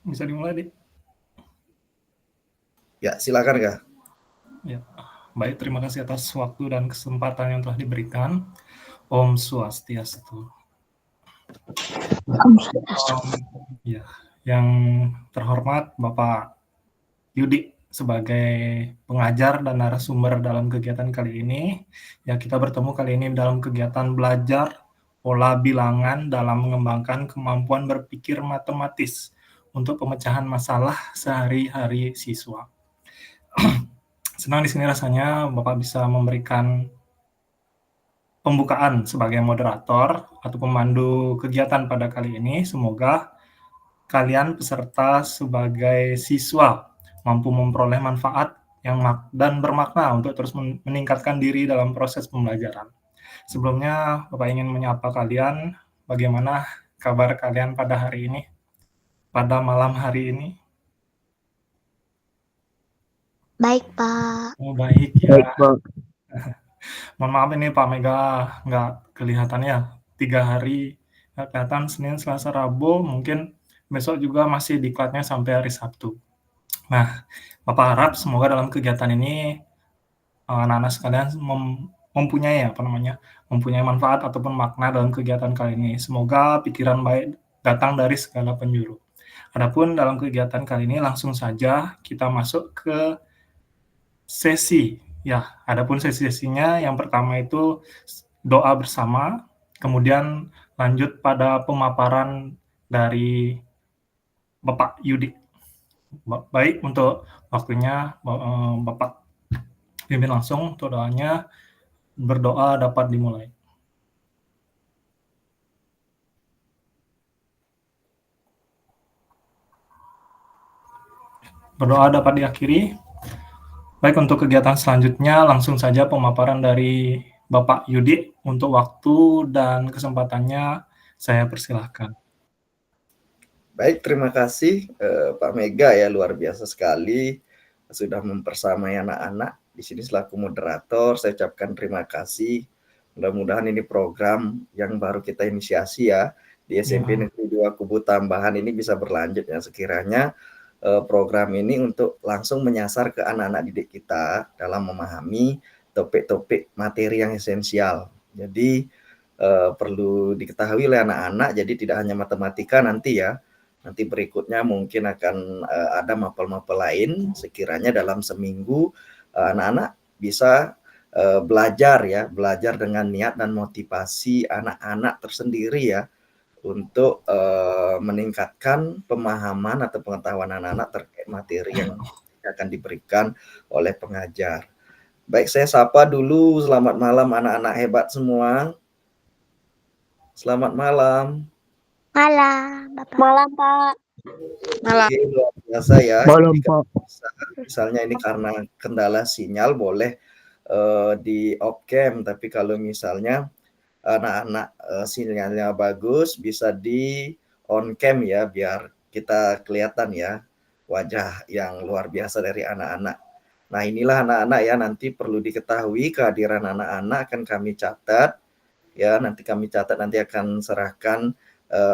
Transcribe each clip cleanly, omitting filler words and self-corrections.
Bisa dimulai, Dik. Ya, silakan Kak. Ya. Baik, terima kasih atas waktu dan kesempatan yang telah diberikan. Om Swastiastu. Ya, yang terhormat Bapak Yudi sebagai pengajar dan narasumber dalam kegiatan kali ini. Ya, kita bertemu kali ini dalam kegiatan belajar pola bilangan dalam mengembangkan kemampuan berpikir matematis untuk pemecahan masalah sehari-hari siswa. Senang di sini rasanya Bapak bisa memberikan pembukaan sebagai moderator atau pemandu kegiatan pada kali ini. Semoga kalian peserta sebagai siswa mampu memperoleh manfaat yang dan bermakna untuk terus meningkatkan diri dalam proses pembelajaran. Sebelumnya, Bapak ingin menyapa kalian, bagaimana kabar kalian pada hari ini, pada malam hari ini? Baik, Pak. Oh, baik ya. Baik, Pak. Mohon maaf ini Pak Mega nggak kelihatan ya, 3 hari nggak kelihatan, Senin, Selasa, Rabu, mungkin besok juga masih diklatnya sampai hari Sabtu. Nah, Bapak harap semoga dalam kegiatan ini anak-anak sekalian mempunyai mempunyai manfaat ataupun makna dalam kegiatan kali ini. Semoga pikiran baik datang dari segala penjuru. Adapun dalam kegiatan kali ini langsung saja kita masuk ke sesi. Ya, adapun sesi-sesinya yang pertama itu doa bersama, kemudian lanjut pada pemaparan dari Bapak Yudi. Baik, untuk waktunya Bapak pimpin langsung untuk doanya. Berdoa dapat dimulai. Berdoa dapat diakhiri. Baik, untuk kegiatan selanjutnya langsung saja pemaparan dari Bapak Yudi. Untuk waktu dan kesempatannya saya persilahkan. Baik, terima kasih Pak Mega ya, luar biasa sekali sudah mempersamai anak-anak. Di sini selaku moderator, saya ucapkan terima kasih. Mudah-mudahan ini program yang baru kita inisiasi ya di SMP Negeri 2 Kubu Tambahan ini bisa berlanjut ya, sekiranya program ini untuk langsung menyasar ke anak-anak didik kita dalam memahami topik-topik materi yang esensial. Jadi perlu diketahui oleh anak-anak, jadi tidak hanya matematika nanti ya. Nanti berikutnya mungkin akan ada mapel-mapel lain, sekiranya dalam seminggu anak-anak bisa belajar dengan niat dan motivasi anak-anak tersendiri ya, untuk meningkatkan pemahaman atau pengetahuan anak-anak terkait materi yang akan diberikan oleh pengajar. Baik, saya sapa dulu, selamat malam anak-anak hebat semua. Selamat malam. Malam, Bapak. Malam, Pak. Oke, luar biasa ya. Malam, Jadi Pak. misalnya ini karena kendala sinyal boleh di off cam, tapi kalau misalnya anak-anak sinyalnya bagus bisa di on cam ya, biar kita kelihatan ya wajah yang luar biasa dari anak-anak. Nah, inilah anak-anak ya, nanti perlu diketahui kehadiran anak-anak akan kami catat ya, nanti kami catat, nanti akan serahkan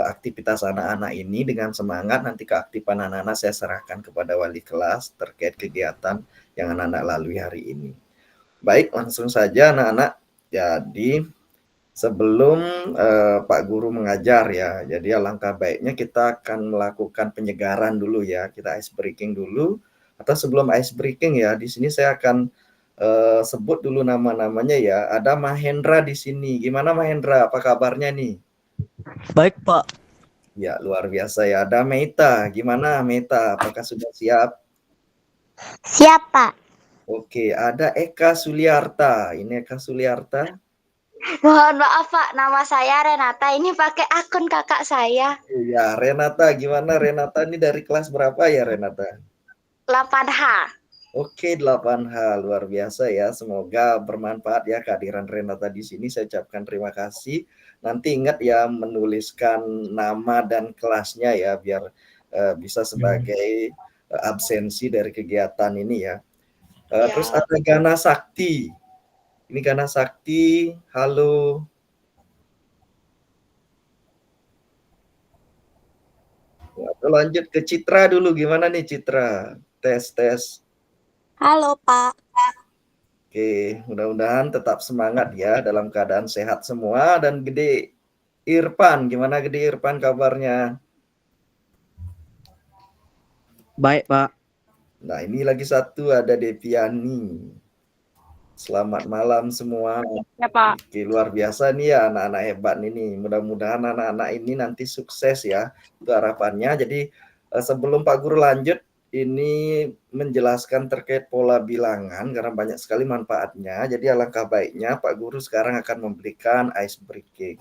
aktivitas anak-anak ini dengan semangat. Nanti keaktifan anak-anak saya serahkan kepada wali kelas terkait kegiatan yang anak-anak lalui hari ini. Baik, langsung saja anak-anak. Jadi sebelum Pak Guru mengajar ya, jadi alangkah baiknya kita akan melakukan penyegaran dulu ya, kita ice breaking dulu. Atau sebelum ice breaking ya, di sini saya akan sebut dulu nama-namanya ya. Ada Mahendra di sini. Gimana Mahendra? Apa kabarnya nih? Baik, Pak. Ya, luar biasa ya. Ada Meita. Gimana Meita? Apakah sudah siap? Siap, Pak. Oke, ada Eka Suliarta. Ini Eka Suliarta. Mohon maaf, Pak. Nama saya Renata. Ini pakai akun kakak saya. Ya, Renata. Gimana Renata? Ini dari kelas berapa ya Renata? 8H. Oke, 8H. Luar biasa ya. Semoga bermanfaat ya kehadiran Renata di sini. Saya ucapkan terima kasih. Nanti ingat ya menuliskan nama dan kelasnya ya, biar bisa sebagai absensi dari kegiatan ini ya. Terus ada Gana Sakti. Ini Gana Sakti. Halo. Atau lanjut ke Citra dulu, gimana nih Citra? Tes. Halo Pak. Oke, mudah-mudahan tetap semangat ya, dalam keadaan sehat semua. Dan Gede Irfan, gimana Gede Irfan kabarnya? Baik, Pak. Nah, ini lagi satu ada Deviani. Selamat malam semua. Ya Pak. Oke, luar biasa nih ya anak-anak hebat ini. Mudah-mudahan anak-anak ini nanti sukses ya. Itu harapannya. Jadi sebelum Pak Guru lanjut, ini menjelaskan terkait pola bilangan karena banyak sekali manfaatnya. Jadi alangkah baiknya Pak Guru sekarang akan memberikan ice breaking.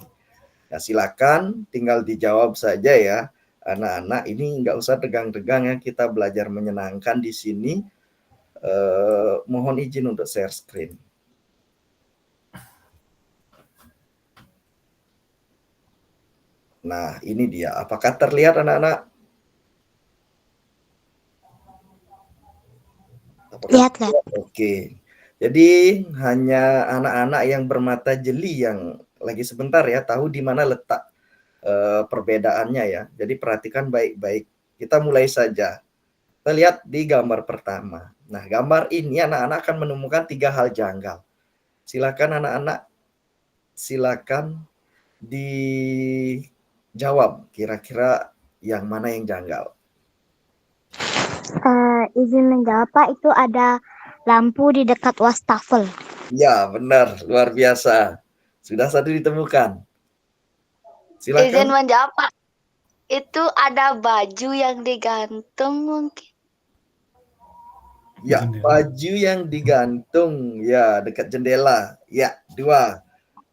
Nah, silakan tinggal dijawab saja ya. Anak-anak ini nggak usah tegang-tegang ya, kita belajar menyenangkan di sini. Mohon izin untuk share screen. Nah, ini dia. Apakah terlihat anak-anak? Lihat. Oke. Jadi hanya anak-anak yang bermata jeli yang lagi sebentar ya tahu di mana letak perbedaannya ya. Jadi perhatikan baik-baik. Kita mulai saja. Kita lihat di gambar pertama. Nah, gambar ini anak-anak akan menemukan 3 hal janggal. Silakan anak-anak, silakan dijawab kira-kira yang mana yang janggal. Izin menjawab Pak, itu ada lampu di dekat wastafel. Ya, benar. Luar biasa. Sudah satu ditemukan. Izin Silakan. menjawab Pak, itu ada baju yang digantung mungkin. Ya, Jendela. baju yang digantung. Ya, dekat jendela. Ya, 2.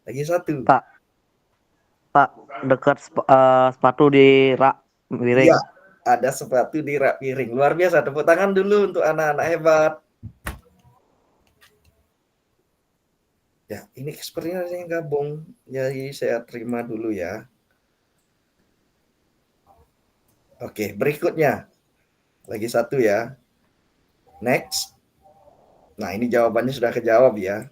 Lagi 1. Pak, dekat sepatu di rak miring. Ya, ada sepatu di rak piring. Luar biasa. Tepuk tangan dulu untuk anak-anak hebat. Ya, ini sepertinya ada yang gabung. Jadi saya terima dulu ya. Oke, berikutnya. Lagi 1 ya. Next. Nah, ini jawabannya sudah kejawab ya.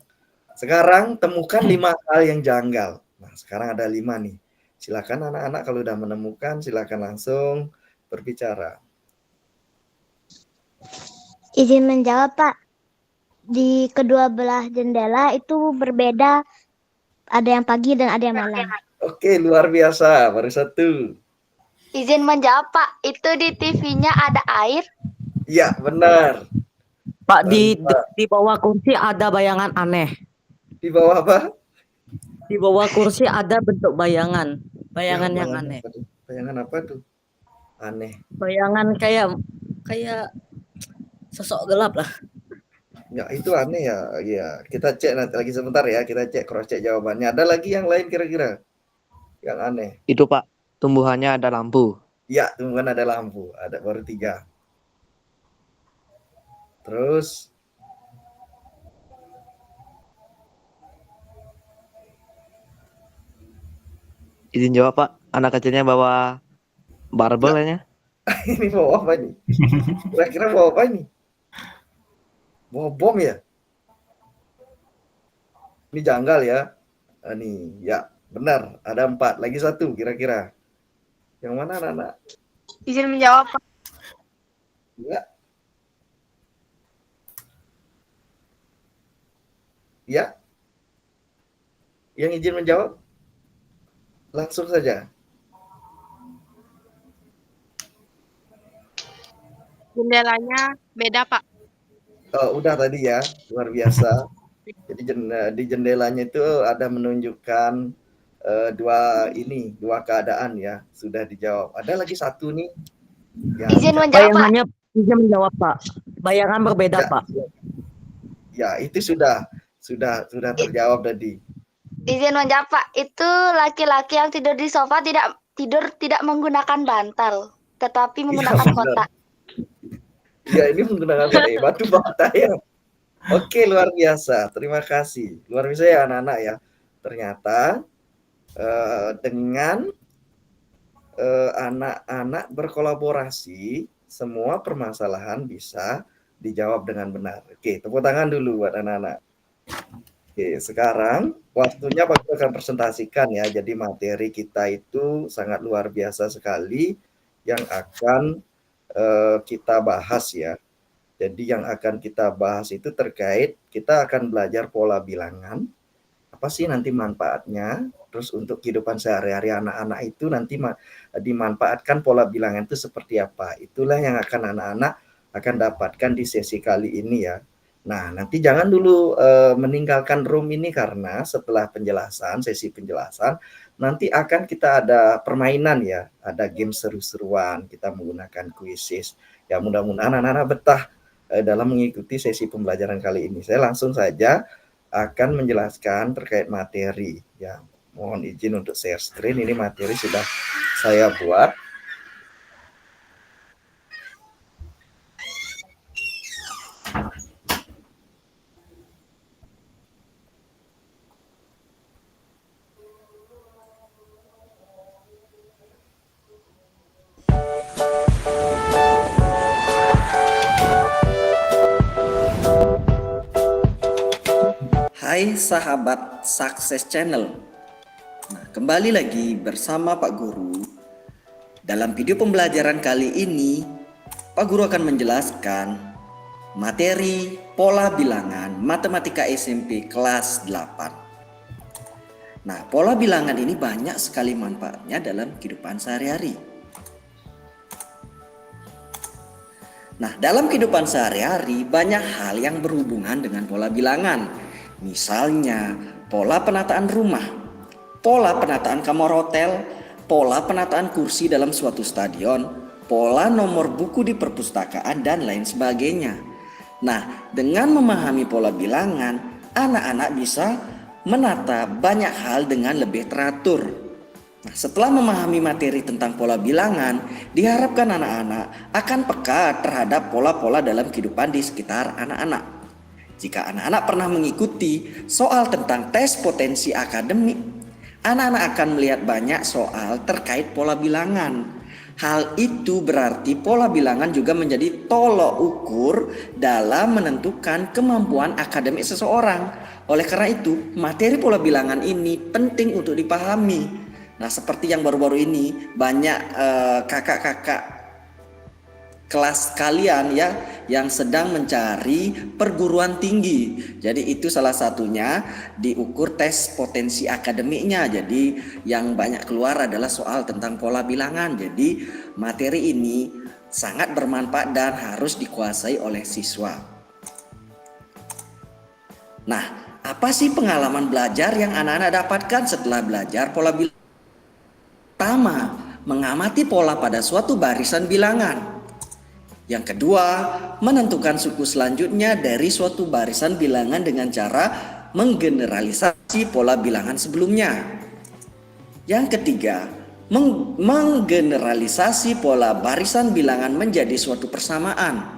Sekarang temukan 5 hal yang janggal. Nah, sekarang ada 5 nih. Silakan anak-anak kalau sudah menemukan, silakan langsung berbicara. Izin menjawab Pak, di kedua belah jendela itu berbeda, ada yang pagi dan ada yang malam. Oke, luar biasa. Baru 1. Izin menjawab Pak, itu di TV-nya ada air. Ya, benar. Pak, di bawah kursi ada bayangan aneh. Di bawah apa? Di bawah kursi ada bentuk bayangan. Bayangan Ya, yang aneh. apa tuh? Bayangan apa tuh? Aneh. Bayangan kayak sosok gelap lah. Ya, itu aneh ya. Ya, kita cek nanti lagi sebentar ya. Kita cek cross check jawabannya. Ada lagi yang lain kira-kira yang aneh? Itu Pak, tumbuhannya ada lampu. Ya, tumbuhan ada lampu. Ada baru 3. Terus Izin jawab Pak, anak kecilnya bawa barbel kayaknya. ini bawa apa nih? Kira-kira bawa apa ini? Bawa bom ya? Ini janggal ya. Nih, ya benar. Ada 4. Lagi 1 kira-kira. Yang mana anak-anak? Izin menjawab Pak. Ya. Ya. Yang izin menjawab? Langsung saja. Jendelanya beda Pak. Udah tadi ya, luar biasa. Jadi di jendelanya itu ada menunjukkan 2 keadaan ya, sudah dijawab. Ada lagi 1 nih. Izin menjawab Pak. Bayangannya izin menjawab Pak. Bayangan berbeda Ya. Pak. Ya, itu sudah terjawab tadi. Izin menjawab Pak, itu laki-laki yang tidur di sofa tidak menggunakan bantal, tetapi menggunakan benar. kotak. Ya, ini menggunakan batu bata ya. Oke, luar biasa. Terima kasih. Luar biasa ya anak-anak ya. Ternyata dengan anak-anak berkolaborasi, semua permasalahan bisa dijawab dengan benar. Oke, tepuk tangan dulu buat anak-anak. Oke, sekarang waktunya Pak akan presentasikan ya. Jadi materi kita itu sangat luar biasa sekali. yang akan kita bahas ya. Jadi yang akan kita bahas itu terkait kita akan belajar pola bilangan. Apa sih nanti manfaatnya? Terus untuk kehidupan sehari-hari anak-anak itu nanti dimanfaatkan pola bilangan itu seperti apa? Itulah yang akan anak-anak akan dapatkan di sesi kali ini ya. Nah, nanti jangan dulu meninggalkan room ini karena setelah sesi penjelasan, nanti akan kita ada permainan ya, ada game seru-seruan, kita menggunakan quizzes. Ya mudah-mudahan anak-anak betah dalam mengikuti sesi pembelajaran kali ini. Saya langsung saja akan menjelaskan terkait materi. Ya, mohon izin untuk share screen. Ini materi sudah saya buat. Hai sahabat Sukses Channel. Nah, kembali lagi bersama Pak Guru. Dalam video pembelajaran kali ini, Pak Guru akan menjelaskan materi pola bilangan matematika SMP kelas 8. Nah, pola bilangan ini banyak sekali manfaatnya dalam kehidupan sehari-hari. Nah, dalam kehidupan sehari-hari banyak hal yang berhubungan dengan pola bilangan. Misalnya, pola penataan rumah, pola penataan kamar hotel, pola penataan kursi dalam suatu stadion, pola nomor buku di perpustakaan, dan lain sebagainya. Nah, dengan memahami pola bilangan, anak-anak bisa menata banyak hal dengan lebih teratur. Nah, setelah memahami materi tentang pola bilangan, diharapkan anak-anak akan peka terhadap pola-pola dalam kehidupan di sekitar anak-anak. Jika anak-anak pernah mengikuti soal tentang tes potensi akademik, anak-anak akan melihat banyak soal terkait pola bilangan. Hal itu berarti pola bilangan juga menjadi tolok ukur dalam menentukan kemampuan akademik seseorang. Oleh karena itu, materi pola bilangan ini penting untuk dipahami. Nah, seperti yang baru-baru ini banyak kakak-kakak kelas kalian ya yang sedang mencari perguruan tinggi. Jadi itu salah satunya diukur tes potensi akademiknya. Jadi yang banyak keluar adalah soal tentang pola bilangan. Jadi materi ini sangat bermanfaat dan harus dikuasai oleh siswa. Nah, apa sih pengalaman belajar yang anak-anak dapatkan setelah belajar pola bilangan? Pertama, mengamati pola pada suatu barisan bilangan. Yang kedua, menentukan suku selanjutnya dari suatu barisan bilangan dengan cara menggeneralisasi pola bilangan sebelumnya. Yang ketiga, menggeneralisasi pola barisan bilangan menjadi suatu persamaan.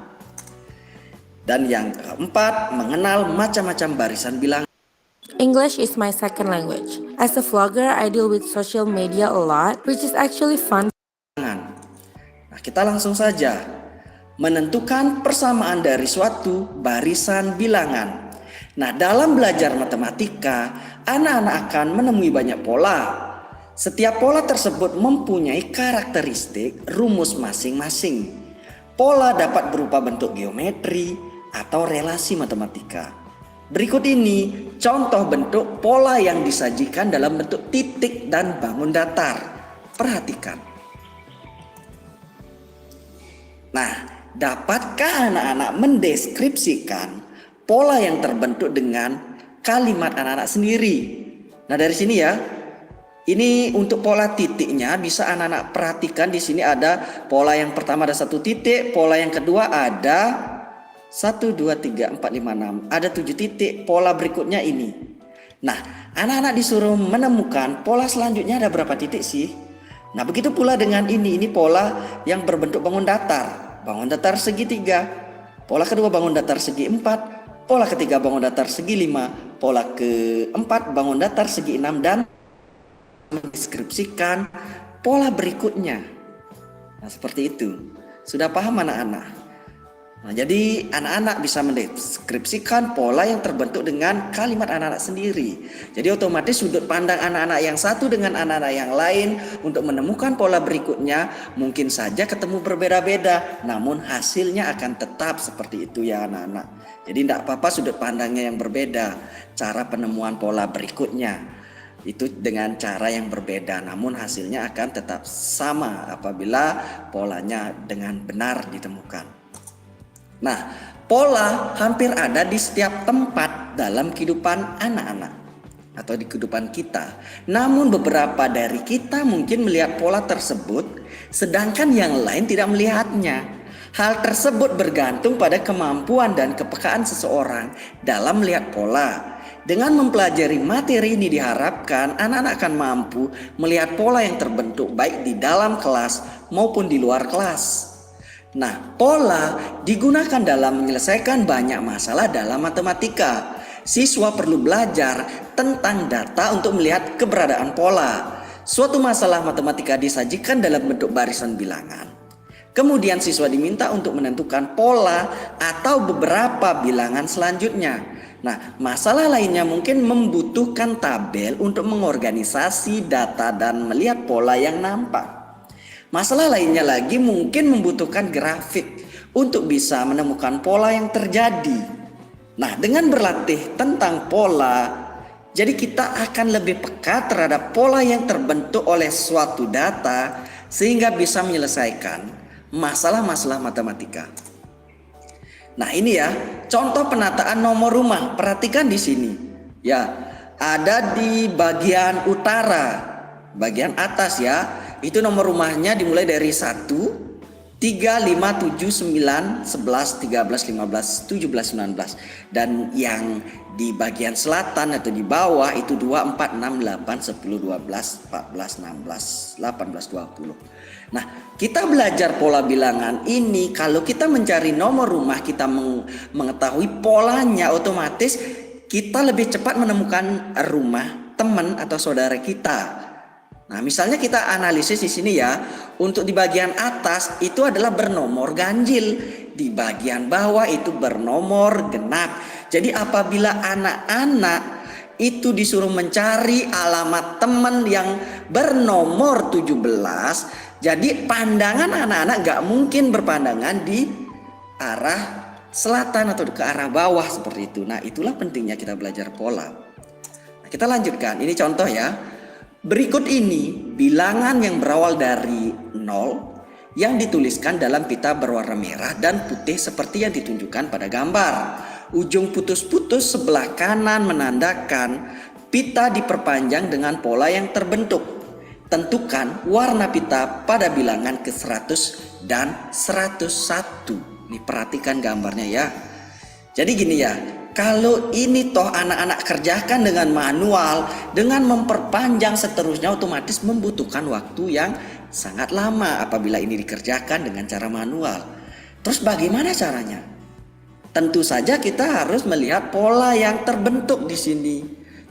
Dan yang keempat, mengenal macam-macam barisan bilangan. English is my second language. As a vlogger, I deal with social media a lot, which is actually fun. Nah, kita langsung saja menentukan persamaan dari suatu barisan bilangan. Nah, dalam belajar matematika, anak-anak akan menemui banyak pola. Setiap pola tersebut mempunyai karakteristik rumus masing-masing. Pola dapat berupa bentuk geometri atau relasi matematika. Berikut ini contoh bentuk pola yang disajikan dalam bentuk titik dan bangun datar. Perhatikan. Nah, dapatkah anak-anak mendeskripsikan pola yang terbentuk dengan kalimat anak-anak sendiri? Nah, dari sini ya. Ini untuk pola titiknya bisa anak-anak perhatikan. Di sini ada pola yang pertama ada 1 titik, pola yang kedua ada 1, 2, 3, 4, 5, 6. Ada 7 titik, pola berikutnya ini. Nah, anak-anak disuruh menemukan pola selanjutnya ada berapa titik sih? Nah, begitu pula dengan ini pola yang berbentuk bangun datar. Bangun datar segitiga. Pola kedua bangun datar segi 4. Pola ketiga bangun datar segi 5. Pola keempat bangun datar segi 6 dan mendeskripsikan pola berikutnya. Nah, seperti itu. Sudah paham anak-anak? Nah, jadi anak-anak bisa mendeskripsikan pola yang terbentuk dengan kalimat anak-anak sendiri. Jadi otomatis sudut pandang anak-anak yang satu dengan anak-anak yang lain untuk menemukan pola berikutnya mungkin saja ketemu berbeda-beda, namun hasilnya akan tetap seperti itu ya anak-anak. Jadi tidak apa-apa sudut pandangnya yang berbeda, cara penemuan pola berikutnya itu dengan cara yang berbeda, namun hasilnya akan tetap sama apabila polanya dengan benar ditemukan. Nah, pola hampir ada di setiap tempat dalam kehidupan anak-anak atau di kehidupan kita. Namun beberapa dari kita mungkin melihat pola tersebut, sedangkan yang lain tidak melihatnya. Hal tersebut bergantung pada kemampuan dan kepekaan seseorang dalam melihat pola. Dengan mempelajari materi ini diharapkan anak-anak akan mampu melihat pola yang terbentuk baik di dalam kelas maupun di luar kelas. Nah, pola digunakan dalam menyelesaikan banyak masalah dalam matematika. Siswa perlu belajar tentang data untuk melihat keberadaan pola. Suatu masalah matematika disajikan dalam bentuk barisan bilangan. Kemudian siswa diminta untuk menentukan pola atau beberapa bilangan selanjutnya. Nah, masalah lainnya mungkin membutuhkan tabel untuk mengorganisasi data dan melihat pola yang nampak. Masalah lainnya lagi mungkin membutuhkan grafik untuk bisa menemukan pola yang terjadi. Nah, dengan berlatih tentang pola, jadi kita akan lebih peka terhadap pola yang terbentuk oleh suatu data sehingga bisa menyelesaikan masalah-masalah matematika. Nah, ini ya, contoh penataan nomor rumah. Perhatikan di sini. Ya, ada di bagian utara, bagian atas ya. Itu nomor rumahnya dimulai dari 1, 3, 5, 7, 9, 11, 13, 15, 17, 19. Dan yang di bagian selatan atau di bawah itu 2, 4, 6, 8, 10, 12, 14, 16, 18, 20. Nah, kita belajar pola bilangan ini, kalau kita mencari nomor rumah, kita mengetahui polanya, otomatis kita lebih cepat menemukan rumah teman atau saudara kita. Nah, misalnya kita analisis di sini ya, untuk di bagian atas itu adalah bernomor ganjil, di bagian bawah itu bernomor genap. Jadi apabila anak-anak itu disuruh mencari alamat teman yang bernomor 17, jadi pandangan anak-anak gak mungkin berpandangan di arah selatan atau ke arah bawah seperti itu. Nah, itulah pentingnya kita belajar pola. Nah, kita lanjutkan, ini contoh ya. Berikut ini bilangan yang berawal dari 0 yang dituliskan dalam pita berwarna merah dan putih seperti yang ditunjukkan pada gambar. Ujung putus-putus sebelah kanan menandakan pita diperpanjang dengan pola yang terbentuk. Tentukan warna pita pada bilangan ke 100 dan 101. Ini perhatikan gambarnya ya. Jadi gini ya. Kalau ini toh anak-anak kerjakan dengan manual, dengan memperpanjang seterusnya, otomatis membutuhkan waktu yang sangat lama apabila ini dikerjakan dengan cara manual. Terus bagaimana caranya? Tentu saja kita harus melihat pola yang terbentuk di sini.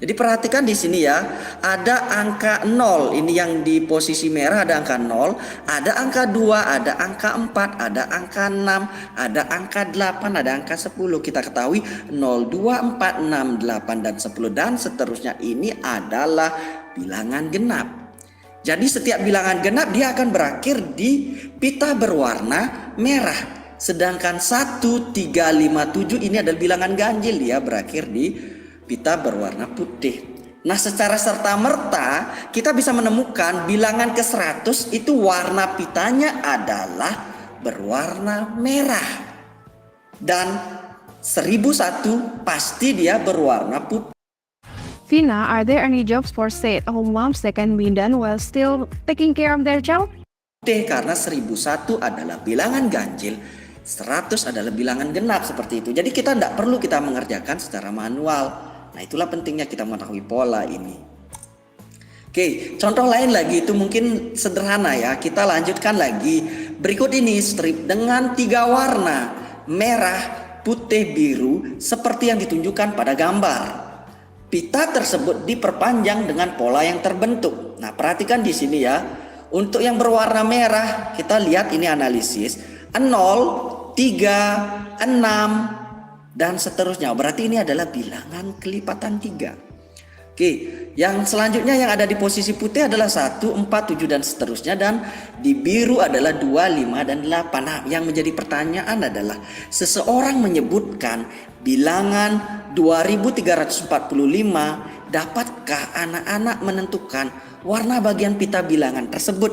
Jadi perhatikan di sini ya, ada angka 0, ini yang di posisi merah ada angka 0, ada angka 2, ada angka 4, ada angka 6, ada angka 8, ada angka 10. Kita ketahui 0, 2, 4, 6, 8, dan 10 dan seterusnya ini adalah bilangan genap. Jadi setiap bilangan genap dia akan berakhir di pita berwarna merah. Sedangkan 1, 3, 5, 7 ini adalah bilangan ganjil, dia berakhir di pita berwarna putih. Nah, secara serta-merta kita bisa menemukan bilangan ke 100 itu warna pitanya adalah berwarna merah. Dan 1001 pasti dia berwarna putih. Vina, are there any jobs for stay-at-home moms that can be done while still taking care of their child? Karena 1001 adalah bilangan ganjil, 100 adalah bilangan genap seperti itu. Jadi kita tidak perlu kita mengerjakan secara manual. Nah, itulah pentingnya kita mengetahui pola ini. Oke, contoh lain lagi itu mungkin sederhana ya. Kita lanjutkan lagi. Berikut ini strip dengan 3 warna, merah, putih, biru, seperti yang ditunjukkan pada gambar. Pita tersebut diperpanjang dengan pola yang terbentuk. Nah, perhatikan di sini ya. Untuk yang berwarna merah, kita lihat ini analisis. 0, 3, 3, 6, dan seterusnya. Berarti ini adalah bilangan kelipatan 3. Oke, yang selanjutnya yang ada di posisi putih adalah 1, 4, 7 dan seterusnya, dan di biru adalah 2, 5 dan 8. Nah, yang menjadi pertanyaan adalah seseorang menyebutkan bilangan 2345, dapatkah anak-anak menentukan warna bagian pita bilangan tersebut?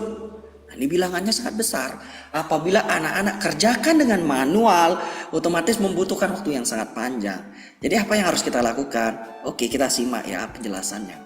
Nah, ini bilangannya sangat besar. Apabila anak-anak kerjakan dengan manual, otomatis membutuhkan waktu yang sangat panjang. Jadi apa yang harus kita lakukan? Oke, kita simak ya penjelasannya.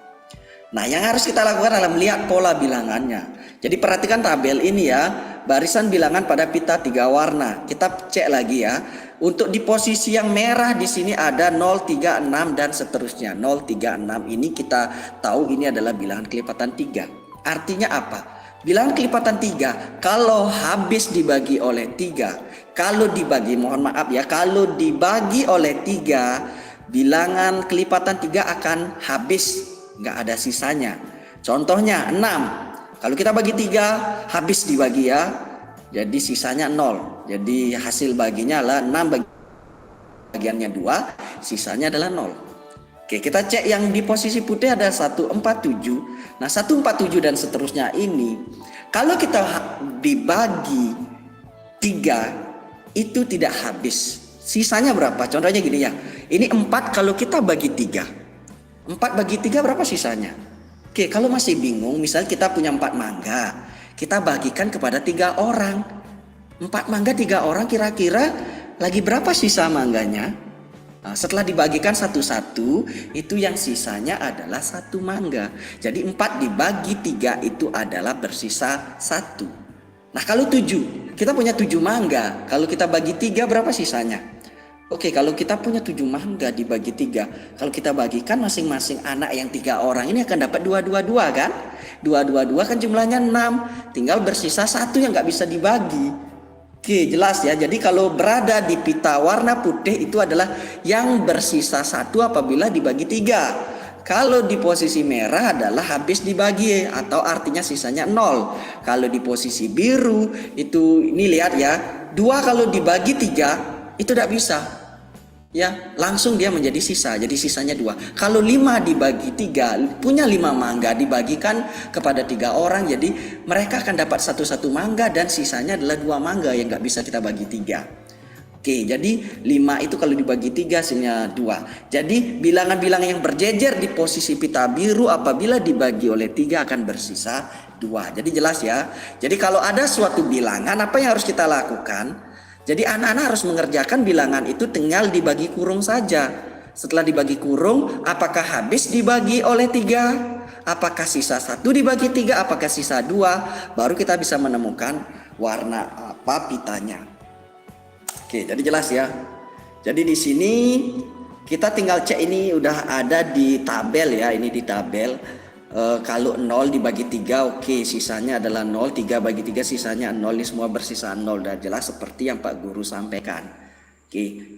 Nah, yang harus kita lakukan adalah melihat pola bilangannya. Jadi perhatikan tabel ini ya, barisan bilangan pada pita 3 warna. Kita cek lagi ya. Untuk di posisi yang merah di sini ada 0, 3, 6 dan seterusnya. 0, 3, 6 ini kita tahu ini adalah bilangan kelipatan 3. Artinya apa? Bilangan kelipatan 3 kalau habis dibagi oleh 3, kalau dibagi, mohon maaf ya, kalau dibagi oleh 3, bilangan kelipatan 3 akan habis, nggak ada sisanya. Contohnya 6, kalau kita bagi 3 habis dibagi ya, jadi sisanya 0. Jadi hasil baginya adalah 6 bagiannya 2, sisanya adalah 0. Oke, kita cek yang di posisi putih ada 147. Nah, 147 dan seterusnya ini kalau kita dibagi 3 itu tidak habis. Sisanya berapa? Contohnya gini ya. Ini 4 kalau kita bagi 3. 4 bagi 3 berapa sisanya? Oke, kalau masih bingung, misal kita punya 4 mangga, kita bagikan kepada 3 orang. 4 mangga 3 orang, kira-kira lagi berapa sisa mangganya? Nah, setelah dibagikan satu-satu, itu yang sisanya adalah 1 mangga. Jadi 4 dibagi 3 itu adalah bersisa 1. Nah, kalau 7, kita punya 7 mangga. Kalau kita bagi 3 berapa sisanya? Oke, kalau kita punya 7 mangga dibagi 3, kalau kita bagikan masing-masing anak yang 3 orang ini akan dapat 2 kan? 2 kan jumlahnya 6. Tinggal bersisa 1 yang nggak bisa dibagi. Oke, jelas ya. Jadi kalau berada di pita warna putih itu adalah yang bersisa 1 apabila dibagi 3. Kalau di posisi merah adalah habis dibagi atau artinya sisanya 0. Kalau di posisi biru itu, ini lihat ya, 2 kalau dibagi 3 itu tidak bisa. Ya, langsung dia menjadi sisa. Jadi sisanya 2. Kalau 5 dibagi 3, punya 5 mangga dibagikan kepada 3 orang, jadi mereka akan dapat satu mangga dan sisanya adalah 2 mangga yang nggak bisa kita bagi 3. Oke, jadi 5 itu kalau dibagi 3 hasilnya 2. Jadi bilangan-bilangan yang berjejer di posisi pita biru apabila dibagi oleh 3 akan bersisa 2. Jadi jelas ya. Jadi kalau ada suatu bilangan, apa yang harus kita lakukan? Jadi anak-anak harus mengerjakan bilangan itu tinggal dibagi kurung saja. Setelah dibagi kurung, apakah habis dibagi oleh 3? Apakah sisa 1 dibagi 3? Apakah sisa 2? Baru kita bisa menemukan warna apa pitanya. Oke, jadi jelas ya. Jadi di sini kita tinggal cek, ini udah ada di tabel ya, ini di tabel. Kalau 0 dibagi 3, oke, sisanya adalah 0. 3 bagi 3 sisanya 0. Ini semua bersisa 0. Udah jelas seperti yang Pak Guru sampaikan. Oke,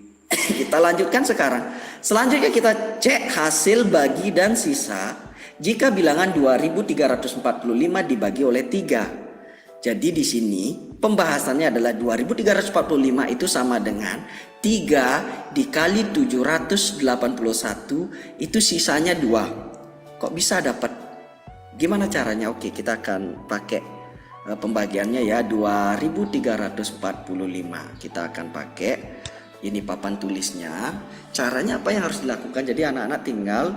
kita lanjutkan sekarang. Selanjutnya kita cek hasil bagi dan sisa jika bilangan 2345 dibagi oleh 3. Jadi di sini pembahasannya adalah 2345 itu sama dengan 3 dikali 781, itu sisanya 2. Kok bisa dapat? Gimana caranya? Oke, kita akan pakai pembagiannya ya, 2345. Kita akan pakai ini papan tulisnya. Caranya apa yang harus dilakukan? Jadi anak-anak tinggal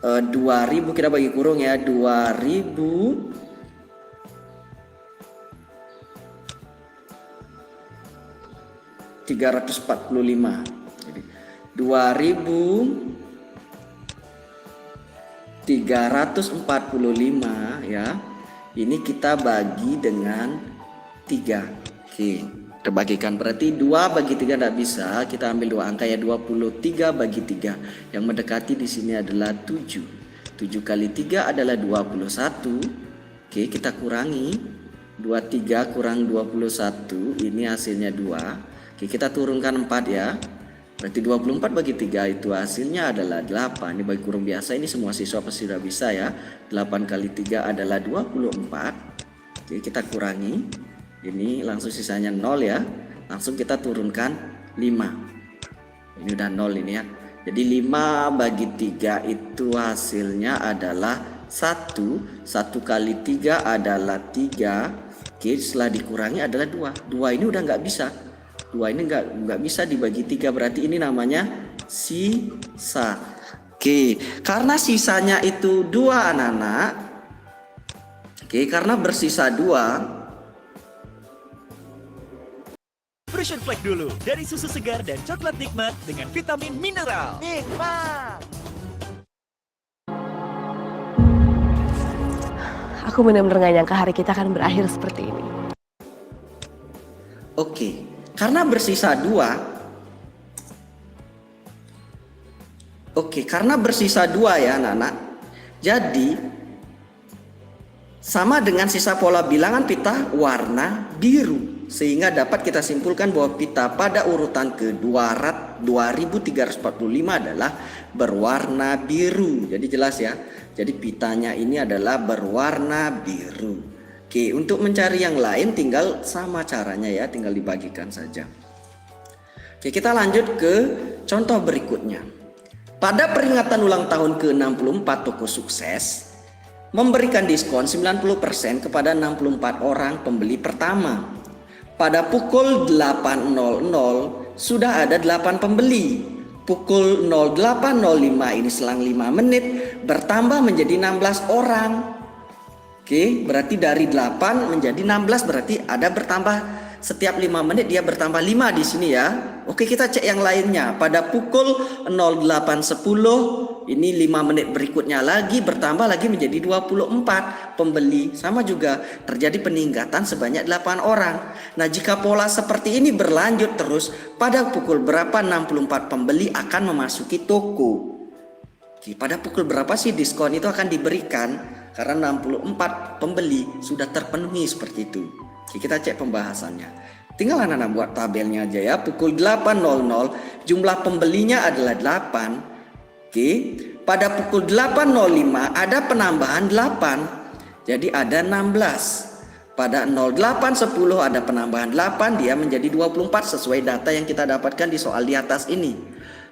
2000 kita bagi kurung ya, 2345. Jadi 2345 ya. Ini kita bagi dengan 3. Oke, terbagikan berarti 2 bagi 3 tidak bisa. Kita ambil 2 angka ya, 23 bagi 3. Yang mendekati di sini adalah 7. 7 kali 3 adalah 21. Oke, kita kurangi. 23 kurang 21, ini hasilnya 2. Oke, kita turunkan 4 ya. Berarti 24 bagi 3 itu hasilnya adalah 8. Ini bagi kurung biasa, ini semua siswa pasti sudah bisa ya. 8 kali 3 adalah 24. Oke, kita kurangi. Ini langsung sisanya 0 ya. Langsung kita turunkan 5. Ini udah 0 ini ya. Jadi 5 bagi 3 itu hasilnya adalah 1. 1 kali 3 adalah 3. Oke, setelah dikurangi adalah 2. 2 ini udah nggak bisa. 2 ini nggak bisa dibagi 3, berarti ini namanya sisa. Oke, karena sisanya itu 2 anak-anak. Oke, karena bersisa 2. Frisian Flag dulu dari susu segar dan coklat nikmat dengan vitamin mineral. Nikmat. Aku benar-benar gak nyangka hari kita akan berakhir seperti ini. Oke, karena bersisa 2. Oke, karena bersisa 2 ya anak-anak. Jadi sama dengan sisa pola bilangan pita warna biru. Sehingga dapat kita simpulkan bahwa pita pada urutan ke-2345 adalah berwarna biru. Jadi jelas ya. Jadi pitanya ini adalah berwarna biru. Oke, untuk mencari yang lain tinggal sama caranya ya, tinggal dibagikan saja. Oke, kita lanjut ke contoh berikutnya. Pada peringatan ulang tahun ke-64 toko sukses memberikan diskon 90% kepada 64 orang pembeli pertama. Pada pukul 8.00 sudah ada 8 pembeli. Pukul 08.05 ini selang 5 menit bertambah menjadi 16 orang. Oke, berarti dari 8 menjadi 16, berarti ada bertambah setiap 5 menit dia bertambah 5 di sini ya. Oke, kita cek yang lainnya. Pada pukul 08.10 ini 5 menit berikutnya lagi bertambah lagi menjadi 24 pembeli. Sama juga terjadi peningkatan sebanyak 8 orang. Nah, jika pola seperti ini berlanjut terus, pada pukul berapa 64 pembeli akan memasuki toko? Oke, pada pukul berapa sih diskon itu akan diberikan? Karena 64 pembeli sudah terpenuhi seperti itu. Oke, kita cek pembahasannya. Tinggal anak-anak buat tabelnya aja ya. Pukul 8.00 jumlah pembelinya adalah 8. Oke, pada pukul 8.05 ada penambahan 8. Jadi ada 16. Pada 08.10 ada penambahan 8, dia menjadi 24 sesuai data yang kita dapatkan di soal di atas ini.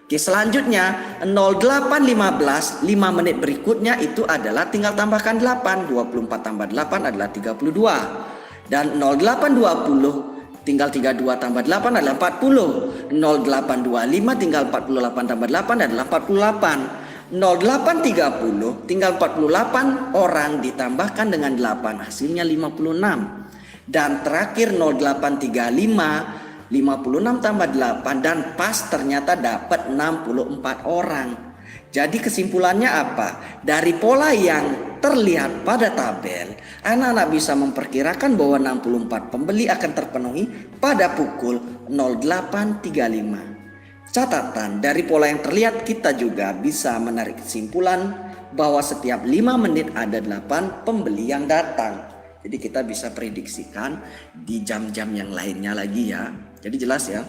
Oke, selanjutnya 08.15 5 menit berikutnya itu adalah tinggal tambahkan 8. 24 tambah 8 adalah 32. Dan 08.20 tinggal 32 tambah 8 adalah 40. 0825 tinggal 48 tambah 8 adalah 48. 0830 tinggal 48 orang ditambahkan dengan 8 hasilnya 56. Dan terakhir 0835 56 tambah 8 dan pas ternyata dapat 64 orang. Jadi kesimpulannya apa? Dari pola yang terlihat pada tabel, anak-anak bisa memperkirakan bahwa 64 pembeli akan terpenuhi pada pukul 08.35. Catatan, dari pola yang terlihat kita juga bisa menarik kesimpulan bahwa setiap 5 menit ada 8 pembeli yang datang. Jadi kita bisa prediksikan di jam-jam yang lainnya lagi ya. Jadi jelas ya.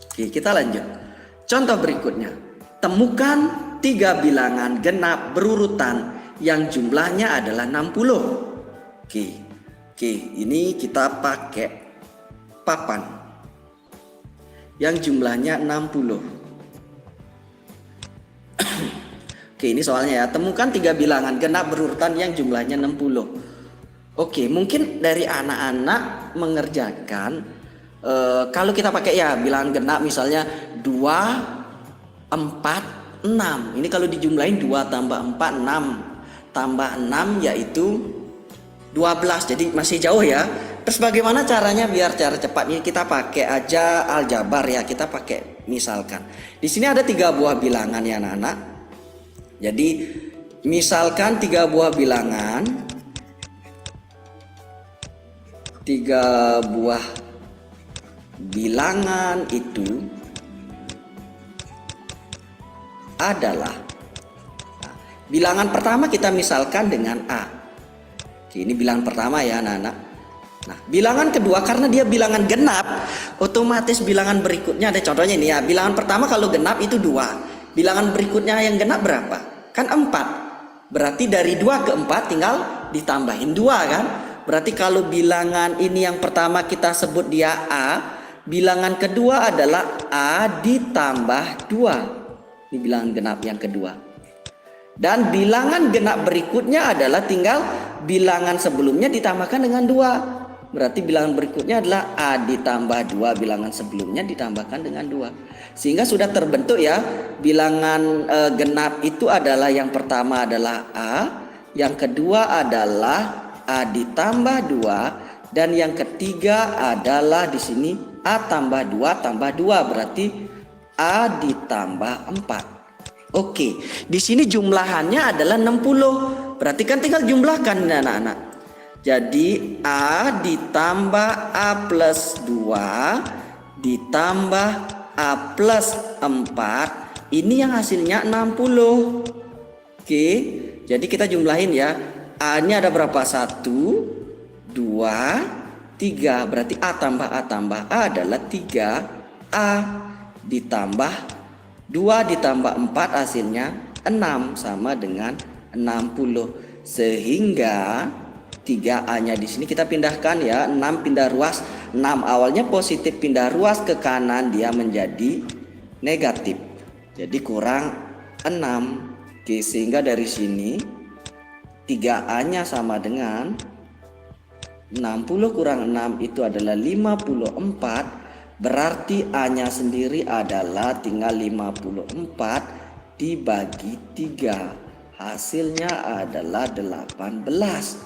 Oke, kita lanjut. Contoh berikutnya. Temukan 3 bilangan genap berurutan yang jumlahnya adalah 60. Oke, ini kita pakai papan yang jumlahnya 60. Oke, ini soalnya ya. Temukan 3 bilangan genap berurutan yang jumlahnya 60. Oke, mungkin dari anak-anak mengerjakan kalau kita pakai ya bilangan genap misalnya 2, 4, 6. Ini kalau dijumlahin 2 tambah 4 6 tambah 6 yaitu 12. Jadi masih jauh ya. Terus bagaimana caranya biar cara cepatnya? Kita pakai aja aljabar ya. Kita pakai misalkan. Di sini ada 3 buah bilangan ya anak-anak. Jadi misalkan 3 buah bilangan. 3 buah bilangan itu adalah bilangan pertama kita misalkan dengan A. Oke, ini bilangan pertama ya anak-anak. Nah, bilangan kedua karena dia bilangan genap, otomatis bilangan berikutnya ada contohnya ini ya. Bilangan pertama kalau genap itu 2. Bilangan berikutnya yang genap berapa? Kan 4. Berarti dari 2 ke 4 tinggal ditambahin 2 kan? Berarti kalau bilangan ini yang pertama kita sebut dia A, bilangan kedua adalah A ditambah 2. Ini bilangan genap yang kedua. Dan bilangan genap berikutnya adalah tinggal bilangan sebelumnya ditambahkan dengan 2. Berarti bilangan berikutnya adalah A ditambah 2, bilangan sebelumnya ditambahkan dengan 2. Sehingga sudah terbentuk ya, bilangan genap itu adalah yang pertama adalah A, yang kedua adalah A ditambah 2, dan yang ketiga adalah di sini A tambah 2 tambah 2, berarti A ditambah 4. Oke, di sini jumlahannya adalah 60. Berarti kan tinggal jumlahkan anak-anak. Jadi A ditambah A plus 2 ditambah A plus 4, ini yang hasilnya 60. Oke, jadi kita jumlahin ya. A nya ada berapa? 1, 2, 3. Berarti A tambah A adalah 3A. Ditambah 2 ditambah 4 hasilnya 6, sama dengan 60. Sehingga 3A-nya di sini kita pindahkan ya, 6 pindah ruas, 6 awalnya positif pindah ruas ke kanan dia menjadi negatif. Jadi kurang 6. Oke, sehingga dari sini 3A-nya sama dengan 60 kurang 6 itu adalah 54. Berarti A-nya sendiri adalah tinggal 54 dibagi 3. Hasilnya adalah 18.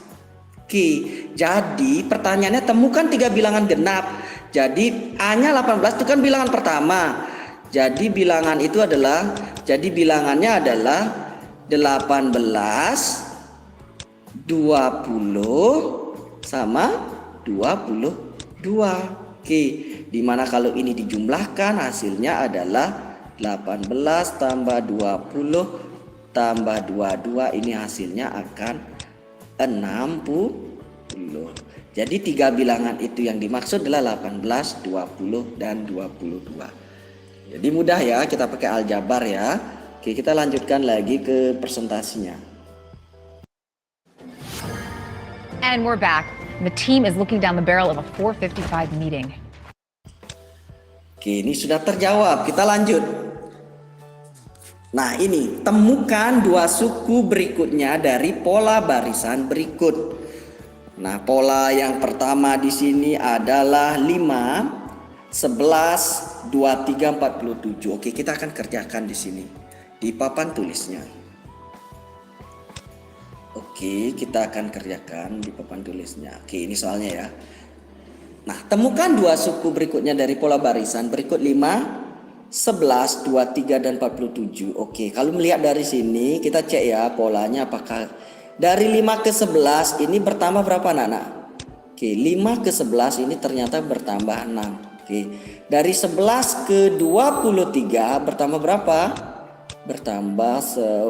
Oke, jadi pertanyaannya temukan 3 bilangan genap. Jadi A-nya 18 itu kan bilangan pertama. Jadi bilangan itu adalah, jadi bilangannya adalah 18, 20 sama 22. Oke, dimana kalau ini dijumlahkan hasilnya adalah 18 tambah 20 tambah 22, ini hasilnya akan 60. Jadi 3 bilangan itu yang dimaksud adalah 18, 20 dan 22. Jadi mudah ya, kita pakai aljabar ya. Oke, kita lanjutkan lagi ke presentasinya. And we're back. The team is looking down the barrel of a 4:55 meeting. Oke, ini sudah terjawab. Kita lanjut. Nah, ini temukan 2 suku berikutnya dari pola barisan berikut. Nah, pola yang pertama di sini adalah 5, 11, 23, 47. Oke, kita akan kerjakan di sini di papan tulisnya. Oke, kita akan kerjakan di papan tulisnya. Oke, ini soalnya ya. Nah, temukan 2 suku berikutnya dari pola barisan berikut 5, 11, 23 dan 47. Oke, kalau melihat dari sini kita cek ya polanya apakah dari 5 ke 11 ini bertambah berapa anak-anak? Oke, 5 ke 11 ini ternyata bertambah 6. Oke, dari 11 ke 23 bertambah berapa? Bertambah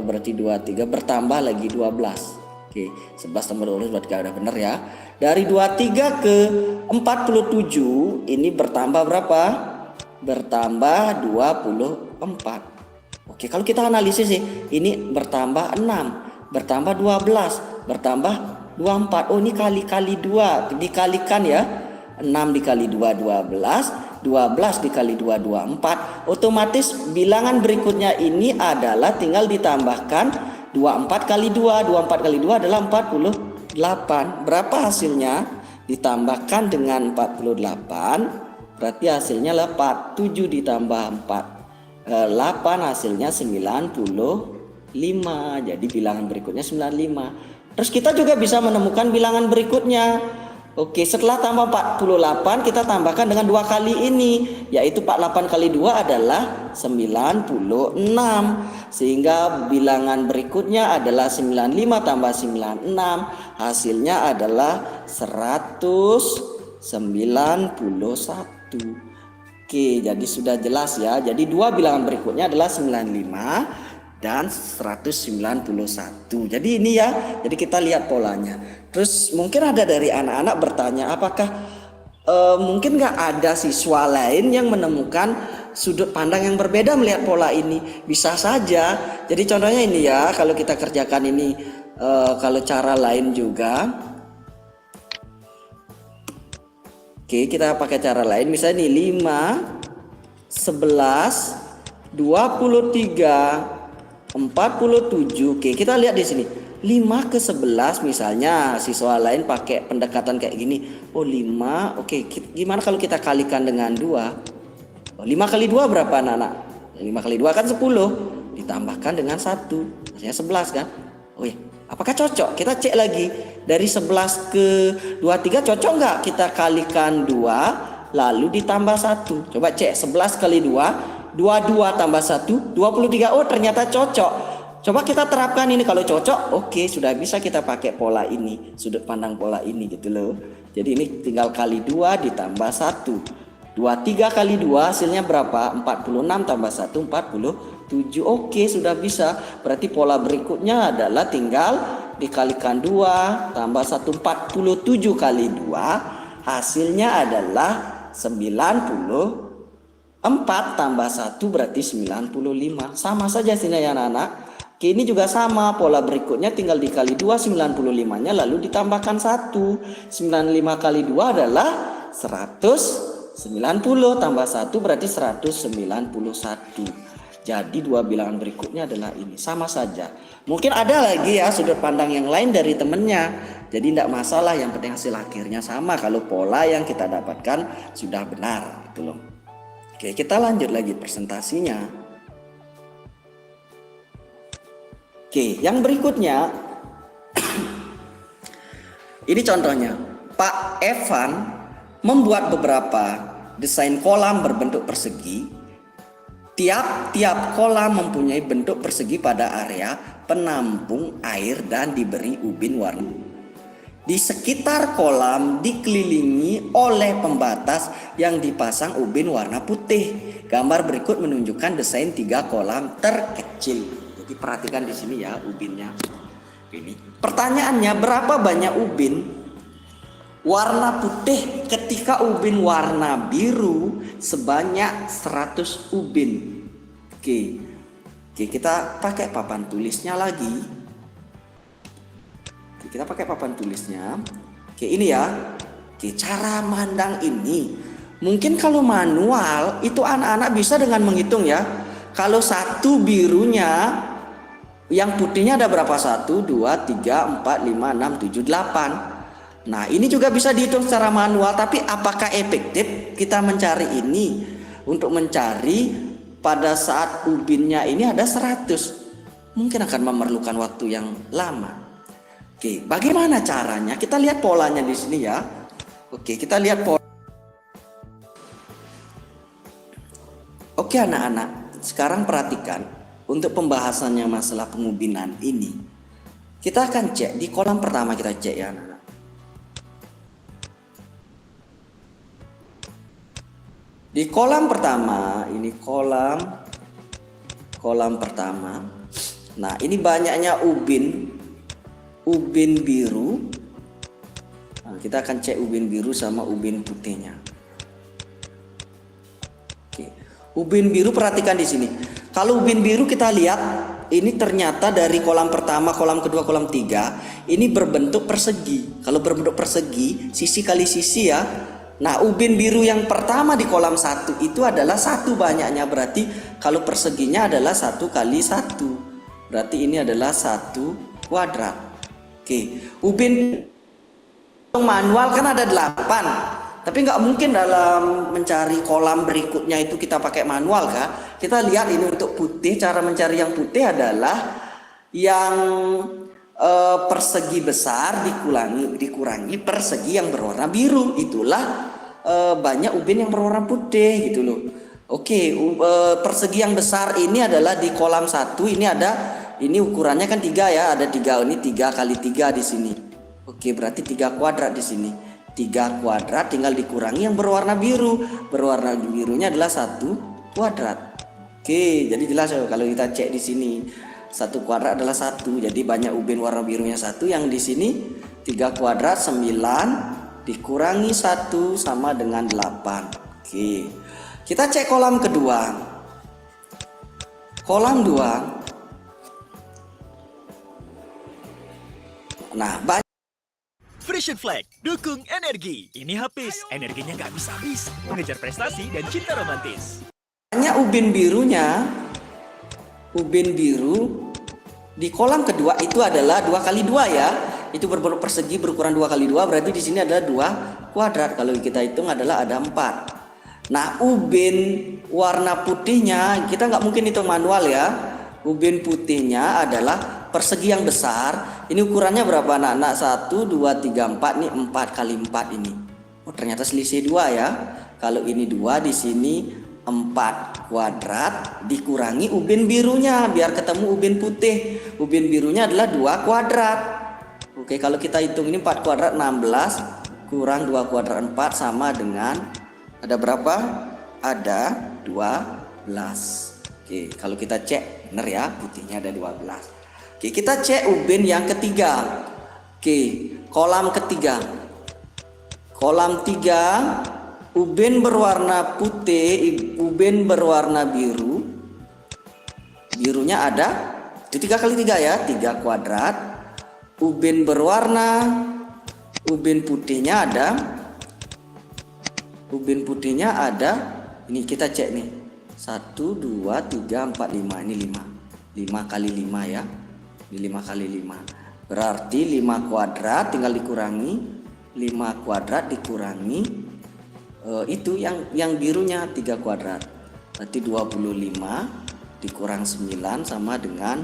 berarti 23 bertambah lagi 12. Oke, 11 tambah 12 berarti udah benar ya. Dari 23 ke 47 ini bertambah berapa? Bertambah 24. Oke, kalau kita analisis sih ini bertambah 6, bertambah 12, bertambah 24. Oh, ini kali 2 dikalikan ya. 6 dikali 2 12, 12 dikali 2 24. Otomatis bilangan berikutnya ini adalah tinggal ditambahkan 24 kali 2. 24 kali 2 adalah 48. Berapa hasilnya? Ditambahkan dengan 48 berarti hasilnya 4. 7 ditambah 8 hasilnya 95. Jadi bilangan berikutnya 95. Terus kita juga bisa menemukan bilangan berikutnya. Oke, setelah tambah 48 kita tambahkan dengan 2 kali ini, yaitu 48 kali 2 adalah 96. Sehingga bilangan berikutnya adalah 95 tambah 96, hasilnya adalah 191. Oke, jadi sudah jelas ya. Jadi 2 bilangan berikutnya adalah 95 dan 191. Jadi ini ya, jadi kita lihat polanya. Terus mungkin ada dari anak-anak bertanya, apakah mungkin nggak ada siswa lain yang menemukan sudut pandang yang berbeda melihat pola ini? Bisa saja. Jadi contohnya ini ya, kalau kita kerjakan ini kalau cara lain juga. Oke, kita pakai cara lain. Misalnya nih 5, 11, 23, 47. Oke, kita lihat di sini. 5 ke 11 misalnya siswa lain pakai pendekatan kayak gini. Oh 5, oke, gimana kalau kita kalikan dengan 2? Oh, 5 kali 2 berapa anak-anak? 5 kali 2 kan 10. Ditambahkan dengan 1, maksudnya 11 kan? Oh ya, apakah cocok? Kita cek lagi. Dari 11 ke 23 cocok nggak? Kita kalikan 2 lalu ditambah 1. Coba cek 11 kali 2, 22 tambah 1, 23. Oh ternyata cocok. Coba kita terapkan ini, kalau cocok, oke, sudah bisa kita pakai pola ini, sudut pandang pola ini gitu loh. Jadi ini tinggal kali 2 ditambah 1. 23 kali 2 hasilnya berapa? 46 tambah 1, 47. Oke, sudah bisa. Berarti pola berikutnya adalah tinggal dikalikan 2 tambah 1, 47 kali 2 hasilnya adalah 94 tambah 1 berarti 95. Sama saja sini ya anak-anak. Ini juga sama, pola berikutnya tinggal dikali 2 95-nya lalu ditambahkan 1. 95 kali 2 adalah 190 tambah 1 berarti 191. Jadi dua bilangan berikutnya adalah ini, sama saja. Mungkin ada lagi ya sudut pandang yang lain dari temennya. Jadi tidak masalah, yang penting hasil akhirnya sama kalau pola yang kita dapatkan sudah benar gitu loh. Oke, kita lanjut lagi presentasinya. Oke, yang berikutnya ini contohnya. Pak Evan membuat beberapa desain kolam berbentuk persegi. Tiap-tiap kolam mempunyai bentuk persegi pada area penampung air dan diberi ubin warna. Di sekitar kolam dikelilingi oleh pembatas yang dipasang ubin warna putih. Gambar berikut menunjukkan desain 3 kolam terkecil. Jadi perhatikan di sini ya ubinnya. Ini. Pertanyaannya, berapa banyak ubin warna putih ketika ubin warna biru sebanyak 100 ubin? Oke, kita pakai papan tulisnya lagi. Kita pakai papan tulisnya. Oke, ini ya. Oke, cara mandang ini. Mungkin kalau manual itu anak-anak bisa dengan menghitung ya. Kalau satu birunya, yang putihnya ada berapa? 1, 2, 3, 4, 5, 6, 7, 8. Nah ini juga bisa dihitung secara manual. Tapi apakah efektif kita mencari ini? Untuk mencari pada saat ubinnya ini ada 100, mungkin akan memerlukan waktu yang lama. Oke, bagaimana caranya? Kita lihat polanya di sini ya. Oke, kita lihat pola. Oke anak-anak, sekarang perhatikan. Untuk pembahasannya masalah pengubinan ini, kita akan cek di kolam pertama, kita cek ya anak-anak. Di kolam pertama, ini kolam pertama. Nah ini banyaknya ubin biru. Nah, kita akan cek ubin biru sama ubin putihnya. Oke, ubin biru perhatikan di sini. Kalau ubin biru kita lihat ini ternyata dari kolam pertama, kolam kedua, kolam 3 ini berbentuk persegi. Kalau berbentuk persegi, sisi kali sisi ya. Nah ubin biru yang pertama di kolam 1 itu adalah 1 banyaknya. Berarti kalau perseginya adalah 1 kali 1. Berarti ini adalah 1 kuadrat. Oke, ubin manual kan ada 8. Tapi nggak mungkin dalam mencari kolam berikutnya itu kita pakai manual kan. Kita lihat ini untuk putih, cara mencari yang putih adalah yang persegi besar dikurangi persegi yang berwarna biru. Itulah banyak ubin yang berwarna putih gitu loh. Oke, persegi yang besar ini adalah di kolam 1. Ini ukurannya kan 3 ya, ada 3, ini 3 kali 3 di sini. Oke, berarti 3 kuadrat di sini. 3 kuadrat tinggal dikurangi yang berwarna biru. Berwarna birunya adalah 1 kuadrat. Oke, jadi jelas kalau kita cek di sini 1 kuadrat adalah 1. Jadi banyak ubin warna birunya 1. Yang di sini 3 kuadrat 9 dikurangi 1 sama dengan 8. Oke. Kita cek kolam kedua. Kolam 2. Nah, Precision Flag, dukung energi. Ini habis, energinya nggak habis-habis. Mengejar prestasi dan cinta romantis. Hanya ubin birunya, ubin biru di kolam kedua itu adalah 2 kali 2 ya. Itu berbentuk persegi berukuran 2 kali 2, berarti di sini adalah 2 kuadrat. Kalau kita hitung adalah ada 4. Nah, ubin warna putihnya kita nggak mungkin hitung manual ya. Ubin putihnya adalah persegi yang besar. Ini ukurannya berapa anak-anak? 1, 2, 3, 4. Ini 4 kali 4 ini. Oh, ternyata selisih 2 ya. Kalau ini 2, di sini 4 kuadrat dikurangi ubin birunya biar ketemu ubin putih. Ubin birunya adalah 2 kuadrat. Oke, kalau kita hitung ini 4 kuadrat 16 kurang 2 kuadrat 4 sama dengan ada berapa? Ada 12. Oke, kalau kita cek benar ya, putihnya ada 12. Oke, kita cek ubin yang ketiga. Oke, kolam ketiga. Kolam 3 ubin berwarna putih, ubin berwarna biru. Birunya ada itu 3 kali 3 ya, 3 kuadrat. Ubin berwarna, ubin putihnya ada. Ubin putihnya ada. Ini kita cek nih. 1, 2, 3, 4, 5. Ini 5. 5 kali 5 ya. Ini 5 kali 5. Berarti 5 kuadrat tinggal dikurangi. 5 kuadrat dikurangi itu yang birunya 3 kuadrat. Berarti 25 dikurang 9 sama dengan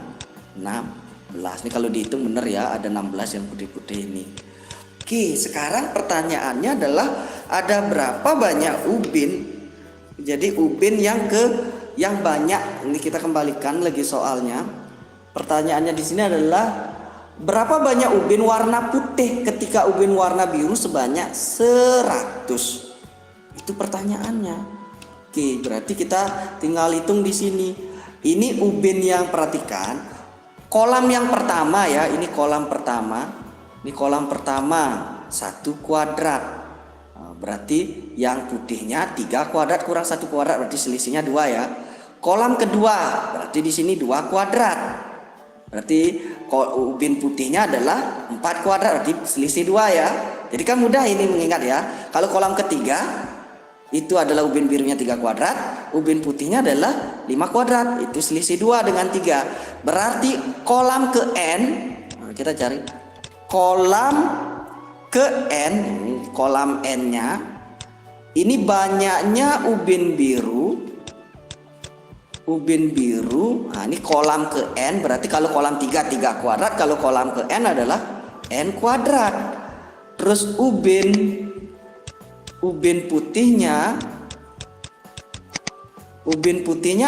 16. Ini kalau dihitung benar ya, ada 16 yang putih-putih ini. Oke, sekarang pertanyaannya adalah ada berapa banyak ubin? Jadi ubin yang banyak. Ini kita kembalikan lagi soalnya. Pertanyaannya di sini adalah berapa banyak ubin warna putih ketika ubin warna biru sebanyak 100. Itu pertanyaannya. Oke, berarti kita tinggal hitung di sini. Ini ubin yang perhatikan. Kolam yang pertama ya, ini kolam pertama. Ini kolam pertama 1 kuadrat. Berarti yang putihnya 3 kuadrat kurang 1 kuadrat, berarti selisihnya 2 ya. Kolam kedua, berarti di sini 2 kuadrat. Berarti ubin putihnya adalah 4 kuadrat, berarti selisih 2 ya. Jadi kan mudah ini mengingat ya. Kalau kolam ketiga itu adalah ubin birunya 3 kuadrat, ubin putihnya adalah 5 kuadrat. Itu selisih 2 dengan 3. Berarti kolam ke N, kita cari kolam ke N, kolam N-nya. Ini banyaknya ubin biru. Ubin biru. Nah, ini kolam ke N, berarti kalau kolam 3 kuadrat, kalau kolam ke N adalah N kuadrat. Terus ubin putihnya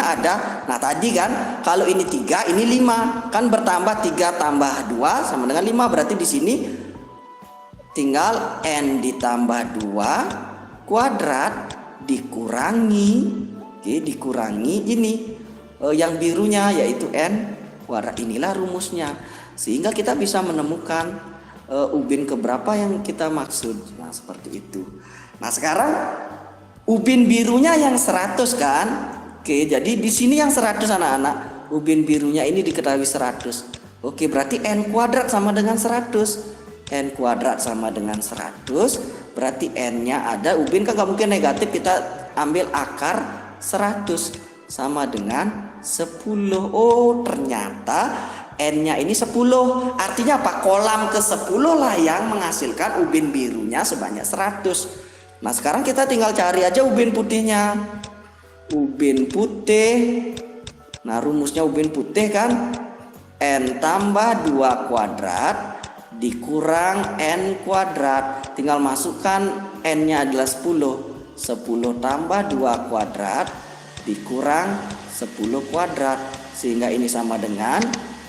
ada. Nah tadi kan kalau ini 3 ini 5 kan bertambah 3 tambah 2 sama dengan 5, berarti di sini tinggal N ditambah 2 kuadrat dikurangi dikurangi ini yang birunya yaitu N kuadrat. Inilah rumusnya, sehingga kita bisa menemukan ubin keberapa yang kita maksud. Nah seperti itu. Nah sekarang ubin birunya yang 100 kan. Oke, jadi di sini yang 100 anak-anak. Ubin birunya ini diketahui 100. Oke, berarti N kuadrat sama dengan 100. N kuadrat sama dengan 100. Berarti N-nya ada. Ubin kan gak mungkin negatif, kita ambil akar 100 sama dengan 10. Oh ternyata N-nya ini 10. Artinya apa? Kolam ke 10 lah yang menghasilkan ubin birunya sebanyak 100. Nah sekarang kita tinggal cari aja ubin putihnya. Ubin putih. Nah rumusnya ubin putih kan N tambah 2 kuadrat dikurang N kuadrat. Tinggal masukkan N-nya adalah 10. 10 tambah 2 kuadrat dikurang 10 kuadrat. Sehingga ini sama dengan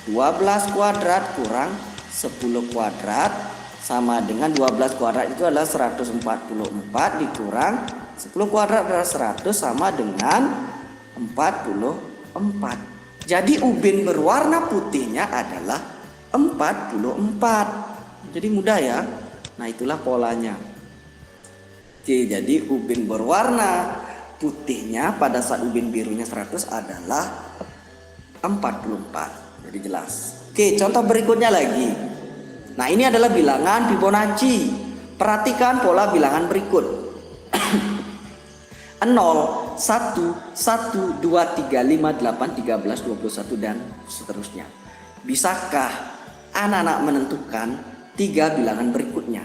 12 kuadrat kurang 10 kuadrat sama dengan 12 kuadrat itu adalah 144 dikurang 10 kuadrat adalah 100 sama dengan 44. Jadi ubin berwarna putihnya adalah 44. Jadi mudah ya. Nah itulah polanya. Oke, jadi ubin berwarna putihnya pada saat ubin birunya 100 adalah 44. Jadi jelas. Oke, contoh berikutnya lagi. Nah, ini adalah bilangan Fibonacci. Perhatikan pola bilangan berikut. 0, 1, 1, 2, 3, 5, 8, 13, 21 dan seterusnya. Bisakah anak-anak menentukan 3 bilangan berikutnya?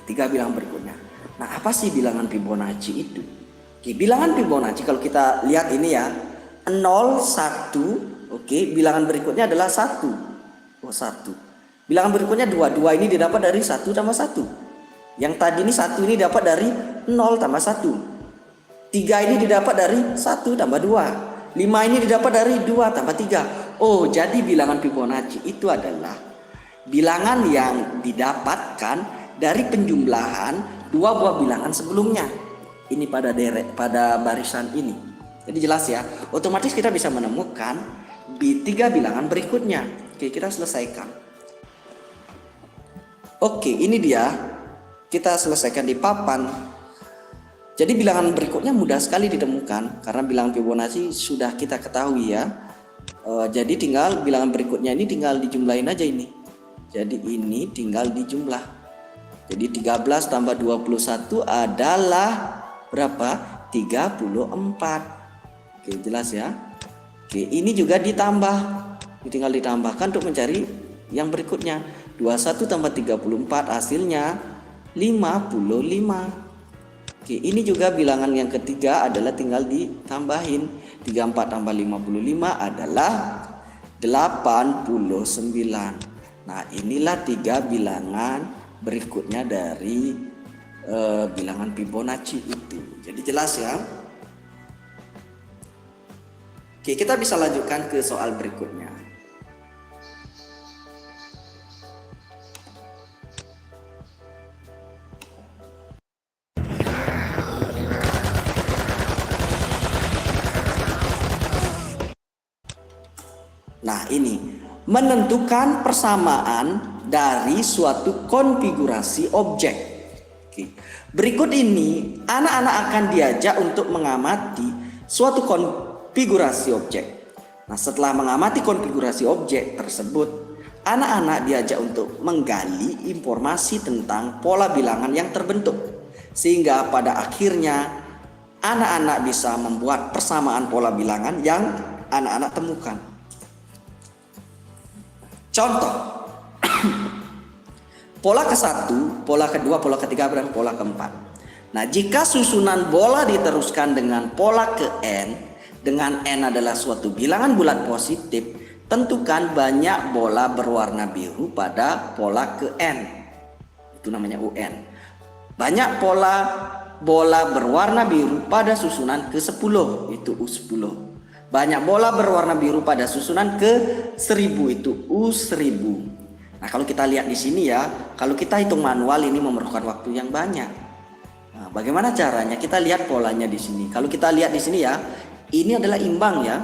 3 bilangan berikutnya. Nah, apa sih bilangan Fibonacci itu? Oke, bilangan Fibonacci kalau kita lihat ini ya, 0, 1, oke, bilangan berikutnya adalah 1. Oh, 1. Bilangan berikutnya 2. 2 ini didapat dari 1 tambah 1. Yang tadi ini 1 ini dapat dari 0 tambah 1. 3 ini didapat dari 1 tambah 2. 5 ini didapat dari 2 tambah 3. Oh, jadi bilangan Fibonacci itu adalah bilangan yang didapatkan dari penjumlahan 2 buah bilangan sebelumnya. Ini pada barisan ini. Jadi jelas ya, otomatis kita bisa menemukan 3 bilangan berikutnya. Oke, kita selesaikan. Oke, ini dia. Kita selesaikan di papan. Jadi bilangan berikutnya mudah sekali ditemukan karena bilangan Fibonacci sudah kita ketahui ya. Jadi tinggal bilangan berikutnya ini tinggal dijumlahin aja ini. Jadi ini tinggal dijumlah. Jadi 13 tambah 21 adalah berapa? 34. Oke, jelas ya. Oke, ini juga ditambah. Ini tinggal ditambahkan untuk mencari yang berikutnya. 21 tambah 34 hasilnya 55. Oke, ini juga bilangan yang ketiga adalah tinggal ditambahin. 34 tambah 55 adalah 89. Nah, inilah 3 bilangan berikutnya dari bilangan Fibonacci itu. Jadi jelas ya. Oke, kita bisa lanjutkan ke soal berikutnya. Nah, ini menentukan persamaan dari suatu konfigurasi objek. Oke. Berikut ini anak-anak akan diajak untuk mengamati suatu konfigurasi objek. Nah, setelah mengamati konfigurasi objek tersebut, anak-anak diajak untuk menggali informasi tentang pola bilangan yang terbentuk. Sehingga pada akhirnya anak-anak bisa membuat persamaan pola bilangan yang anak-anak temukan. Contoh, pola ke-1, pola kedua, pola ketiga, dan pola keempat. Nah, jika susunan bola diteruskan dengan pola ke N, dengan N adalah suatu bilangan bulat positif, tentukan banyak bola berwarna biru pada pola ke N. Itu namanya UN. Banyak bola berwarna biru pada susunan ke-10, itu U10. Banyak bola berwarna biru pada susunan ke-1000, itu U1000. Nah, kalau kita lihat di sini ya, kalau kita hitung manual ini memerlukan waktu yang banyak. Nah, bagaimana caranya? Kita lihat polanya di sini. Kalau kita lihat di sini ya, ini adalah imbang ya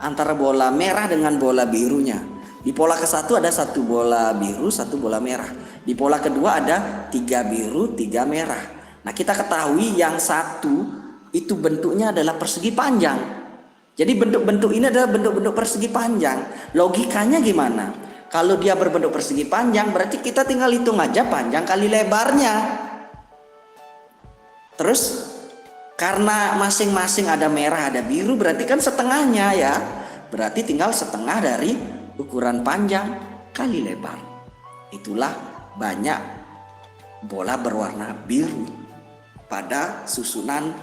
antara bola merah dengan bola birunya. Di pola ke-1 ada 1 bola biru, 1 bola merah. Di pola kedua ada 3 biru, 3 merah. Nah, kita ketahui yang 1 itu bentuknya adalah persegi panjang. Jadi bentuk-bentuk ini adalah bentuk-bentuk persegi panjang. Logikanya gimana? Kalau dia berbentuk persegi panjang, berarti kita tinggal hitung aja panjang kali lebarnya. Terus karena masing-masing ada merah, ada biru, berarti kan setengahnya ya. Berarti tinggal setengah dari ukuran panjang kali lebar. Itulah banyak bola berwarna biru pada susunan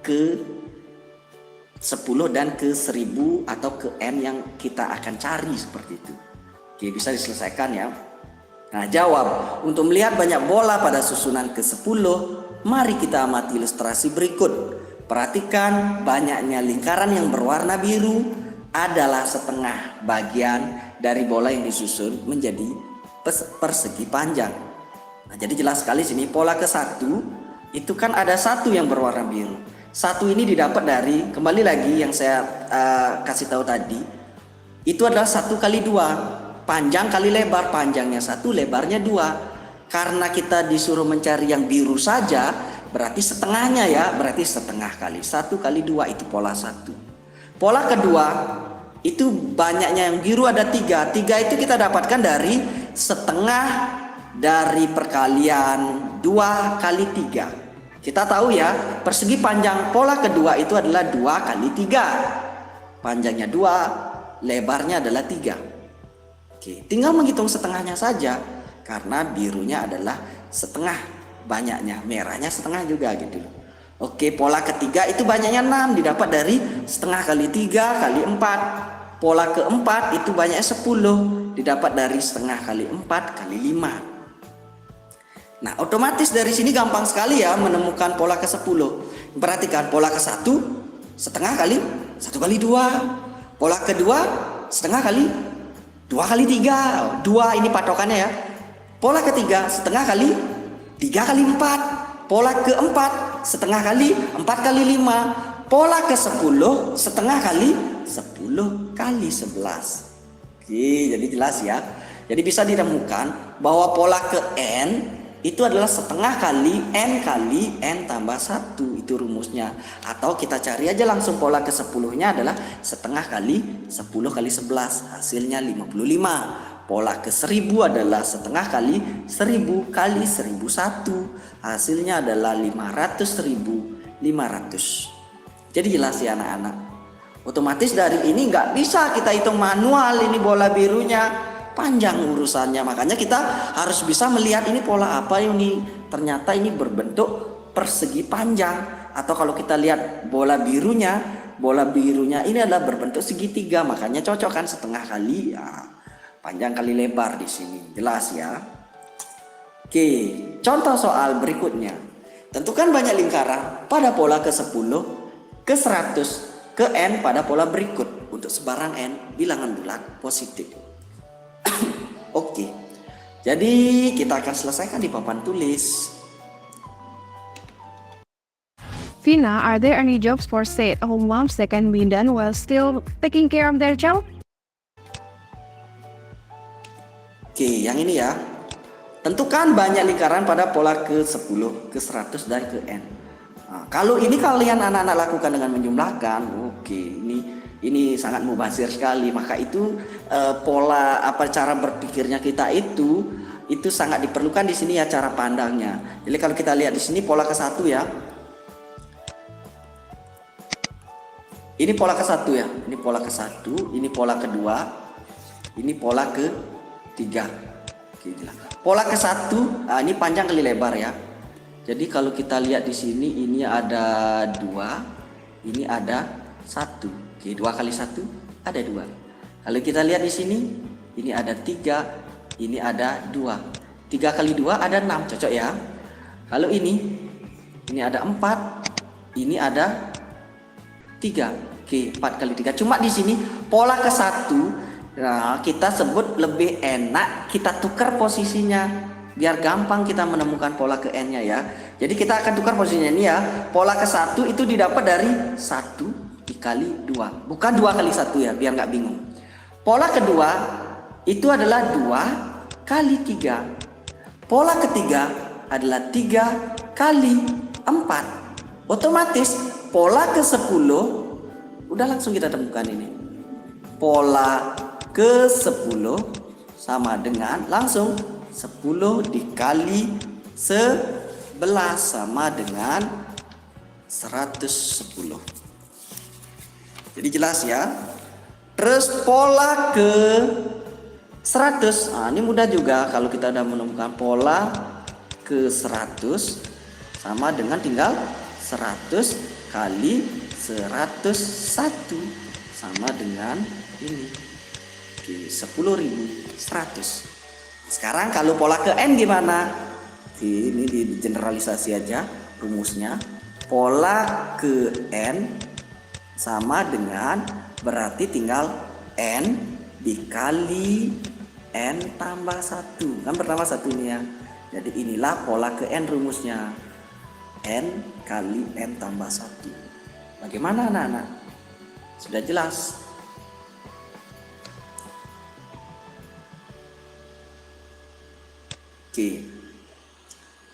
ke-10 dan ke-1000 atau ke N yang kita akan cari seperti itu. Oke, bisa diselesaikan ya. Nah, jawab. Untuk melihat banyak bola pada susunan ke-10, mari kita amati ilustrasi berikut. Perhatikan banyaknya lingkaran yang berwarna biru adalah setengah bagian dari bola yang disusun menjadi persegi panjang. Nah, jadi jelas sekali sini pola ke-1 itu kan ada 1 yang berwarna biru. 1 ini didapat dari, kembali lagi yang saya kasih tahu tadi, itu adalah 1 kali 2. Panjang kali lebar, panjangnya 1, lebarnya 2. Karena kita disuruh mencari yang biru saja, berarti setengahnya ya, berarti setengah kali 1 kali 2 itu pola 1. Pola kedua itu banyaknya yang biru ada 3. 3 itu kita dapatkan dari setengah dari perkalian 2 kali 3. Kita tahu ya, persegi panjang pola kedua itu adalah 2 kali 3. Panjangnya 2, lebarnya adalah 3. Oke, tinggal menghitung setengahnya saja, karena birunya adalah setengah banyaknya, merahnya setengah juga gitu loh. Oke, pola ketiga itu banyaknya 6, didapat dari setengah kali 3 kali 4. Pola keempat itu banyaknya 10, didapat dari setengah kali 4 kali 5. Nah, otomatis dari sini gampang sekali ya menemukan pola ke-10. Perhatikan, pola ke-1 setengah kali 1 kali 2. Pola kedua setengah kali 2 kali 3. 2 ini patokannya ya. Pola ketiga setengah kali 3 kali 4. Pola keempat setengah kali 4 kali 5. Pola ke-10 setengah kali 10 kali 11. Oke, jadi jelas ya. Jadi bisa ditemukan bahwa pola ke N itu adalah setengah kali N tambah 1. Itu rumusnya. Atau kita cari aja langsung pola ke-10-nya adalah setengah kali 10 kali 11. Hasilnya 55. Pola ke-1000 adalah setengah kali 1000 kali 1001. Hasilnya adalah 500.500. Jadi jelas ya anak-anak. Otomatis dari ini nggak bisa kita hitung manual ini bola birunya. Panjang urusannya, makanya kita harus bisa melihat ini pola apa ini. Ternyata ini berbentuk persegi panjang. Atau kalau kita lihat bola birunya ini adalah berbentuk segitiga, makanya cocok kan setengah kali ya, panjang kali lebar di sini. Jelas ya. Oke, contoh soal berikutnya. Tentukan banyak lingkaran pada pola ke-10, ke-100, ke N pada pola berikut untuk sebarang N bilangan bulat positif. Oke, jadi kita akan selesaikan di papan tulis. Vina, are there any jobs for stay-at-home moms that can be done while still taking care of their child? Oke, yang ini ya. Tentukan banyak lingkaran pada pola ke-10, ke-100, dan ke N. Nah, kalau ini kalian anak-anak lakukan dengan menjumlahkan, oke, ini sangat mubazir sekali. Maka itu pola cara berpikirnya kita itu sangat diperlukan di sini ya, cara pandangnya. Jadi kalau kita lihat di sini pola ke-1 ya. Ini pola ke-1 ya. Ini pola ke-1, ini pola kedua, ini pola ke-3. Oke, pola ke-1, ini panjang kali lebar ya. Jadi kalau kita lihat di sini ini ada 2, ini ada 1. Oke, 2 kali 1 ada 2. Kalau kita lihat di sini, ini ada 3, ini ada 2. 3 kali 2 ada 6, cocok ya. Kalau ini ada 4, ini ada 3. Oke, 4 kali 3. Cuma di sini pola ke-1, nah kita sebut lebih enak kita tukar posisinya. Biar gampang kita menemukan pola ke N-nya ya. Jadi kita akan tukar posisinya ini ya. Pola ke-1 itu didapat dari 1 dikali 2. Bukan 2 kali 1 ya, biar nggak bingung. Pola kedua itu adalah 2 kali 3. Pola ketiga adalah 3 kali 4. Otomatis pola ke-10 udah langsung kita temukan ini. Pola ke-10 sama dengan langsung 10 dikali 11 sama dengan 110. Jadi jelas ya. Terus pola ke 100. Nah, ini mudah juga kalau kita udah menemukan pola ke 100 sama dengan tinggal 100 kali 101 sama dengan ini. Oke, 10.100. Sekarang kalau pola ke N gimana? Ini di generalisasi aja rumusnya. Pola ke N sama dengan berarti tinggal N dikali N tambah 1. Kan pertama 1 ini ya. Jadi inilah pola ke N rumusnya. N kali N tambah 1. Bagaimana anak-anak? Sudah jelas? Oke,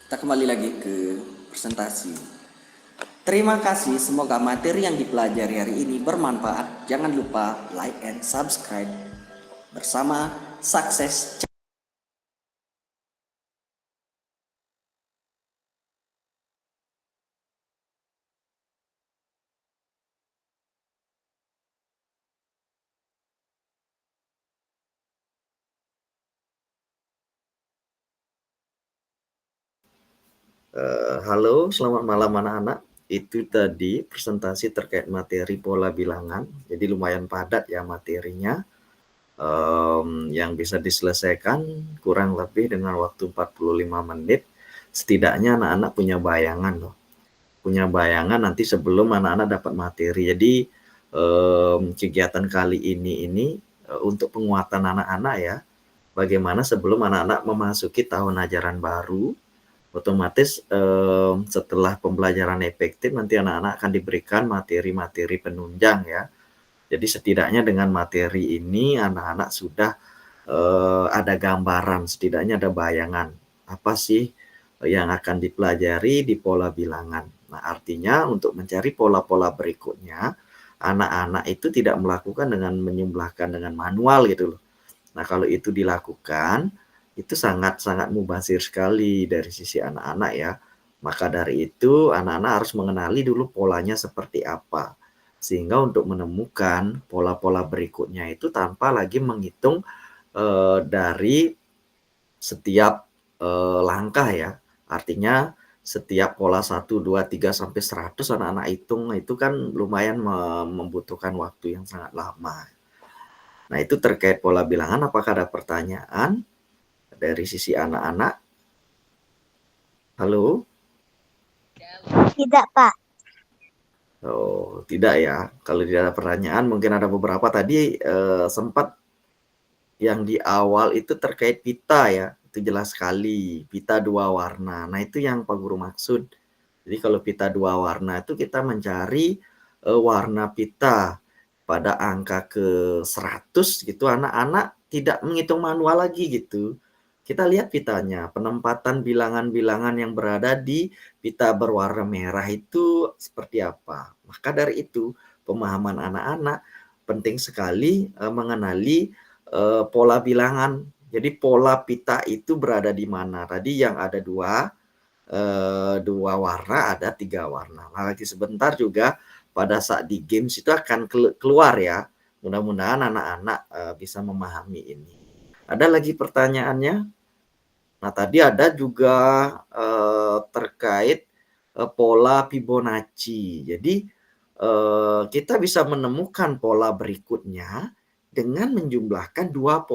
kita kembali lagi ke presentasi. Terima kasih, semoga materi yang dipelajari hari ini bermanfaat. Jangan lupa like and subscribe bersama Sukses. Halo, selamat malam anak-anak. Itu tadi presentasi terkait materi pola bilangan. Jadi lumayan padat ya materinya. Yang bisa diselesaikan kurang lebih dengan waktu 45 menit. Setidaknya anak-anak punya bayangan loh. Punya bayangan nanti sebelum anak-anak dapat materi. Jadi kegiatan kali ini untuk penguatan anak-anak ya. Bagaimana sebelum anak-anak memasuki tahun ajaran baru, otomatis setelah pembelajaran efektif nanti anak-anak akan diberikan materi-materi penunjang ya. Jadi setidaknya dengan materi ini anak-anak sudah ada gambaran, setidaknya ada bayangan apa sih yang akan dipelajari di pola bilangan. Nah, artinya untuk mencari pola-pola berikutnya, anak-anak itu tidak melakukan dengan menyumblahkan dengan manual gitu loh. Nah, kalau itu dilakukan, itu sangat-sangat mubazir sekali dari sisi anak-anak ya. Maka dari itu anak-anak harus mengenali dulu polanya seperti apa. Sehingga untuk menemukan pola-pola berikutnya itu tanpa lagi menghitung dari setiap langkah ya. Artinya setiap pola 1, 2, 3 sampai 100 anak-anak hitung itu kan lumayan membutuhkan waktu yang sangat lama. Nah, itu terkait pola bilangan. Apakah ada pertanyaan dari sisi anak-anak? Halo? Tidak, Pak. Oh, tidak ya. Kalau tidak ada pertanyaan, mungkin ada beberapa tadi sempat yang di awal itu terkait pita ya. Itu jelas sekali, pita 2 warna. Nah, itu yang Pak Guru maksud. Jadi kalau pita 2 warna itu kita mencari warna pita pada angka ke 100 gitu, anak-anak tidak menghitung manual lagi gitu. Kita lihat pitanya, penempatan bilangan-bilangan yang berada di pita berwarna merah itu seperti apa. Maka dari itu, pemahaman anak-anak penting sekali mengenali pola bilangan. Jadi pola pita itu berada di mana? Tadi yang ada dua warna, ada 3 warna. Nah, lagi sebentar juga pada saat di games itu akan keluar ya. Mudah-mudahan anak-anak bisa memahami ini. Ada lagi pertanyaannya? Nah, tadi ada juga terkait pola Fibonacci. Jadi kita bisa menemukan pola berikutnya dengan menjumlahkan 2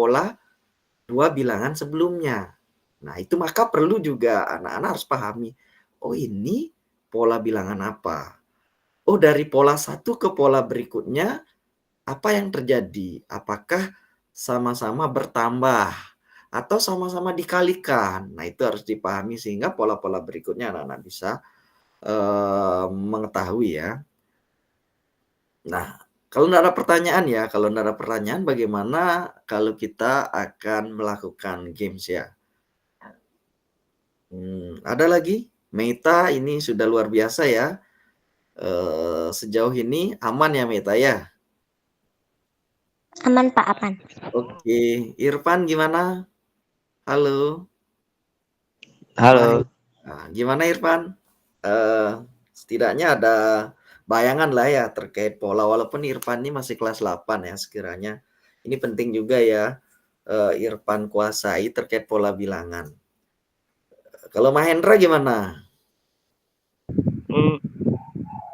bilangan sebelumnya. Nah, itu maka perlu juga anak-anak harus pahami, oh ini pola bilangan apa? Oh, dari pola 1 ke pola berikutnya, apa yang terjadi? Apakah sama-sama bertambah atau sama-sama dikalikan? Nah, itu harus dipahami sehingga pola-pola berikutnya anak-anak bisa mengetahui ya. Nah, kalau tidak ada pertanyaan ya, kalau tidak ada pertanyaan bagaimana kalau kita akan melakukan games ya? Ada lagi? Meta ini sudah luar biasa ya. Sejauh ini aman ya Meta ya? Aman, Pak, aman. Oke, Irfan gimana? Halo. Halo. Nah, gimana Irfan? Setidaknya ada bayangan lah ya terkait pola, walaupun Irfan ini masih kelas 8 ya sekiranya. Ini penting juga ya Irfan kuasai terkait pola bilangan. Kalau Mahendra gimana?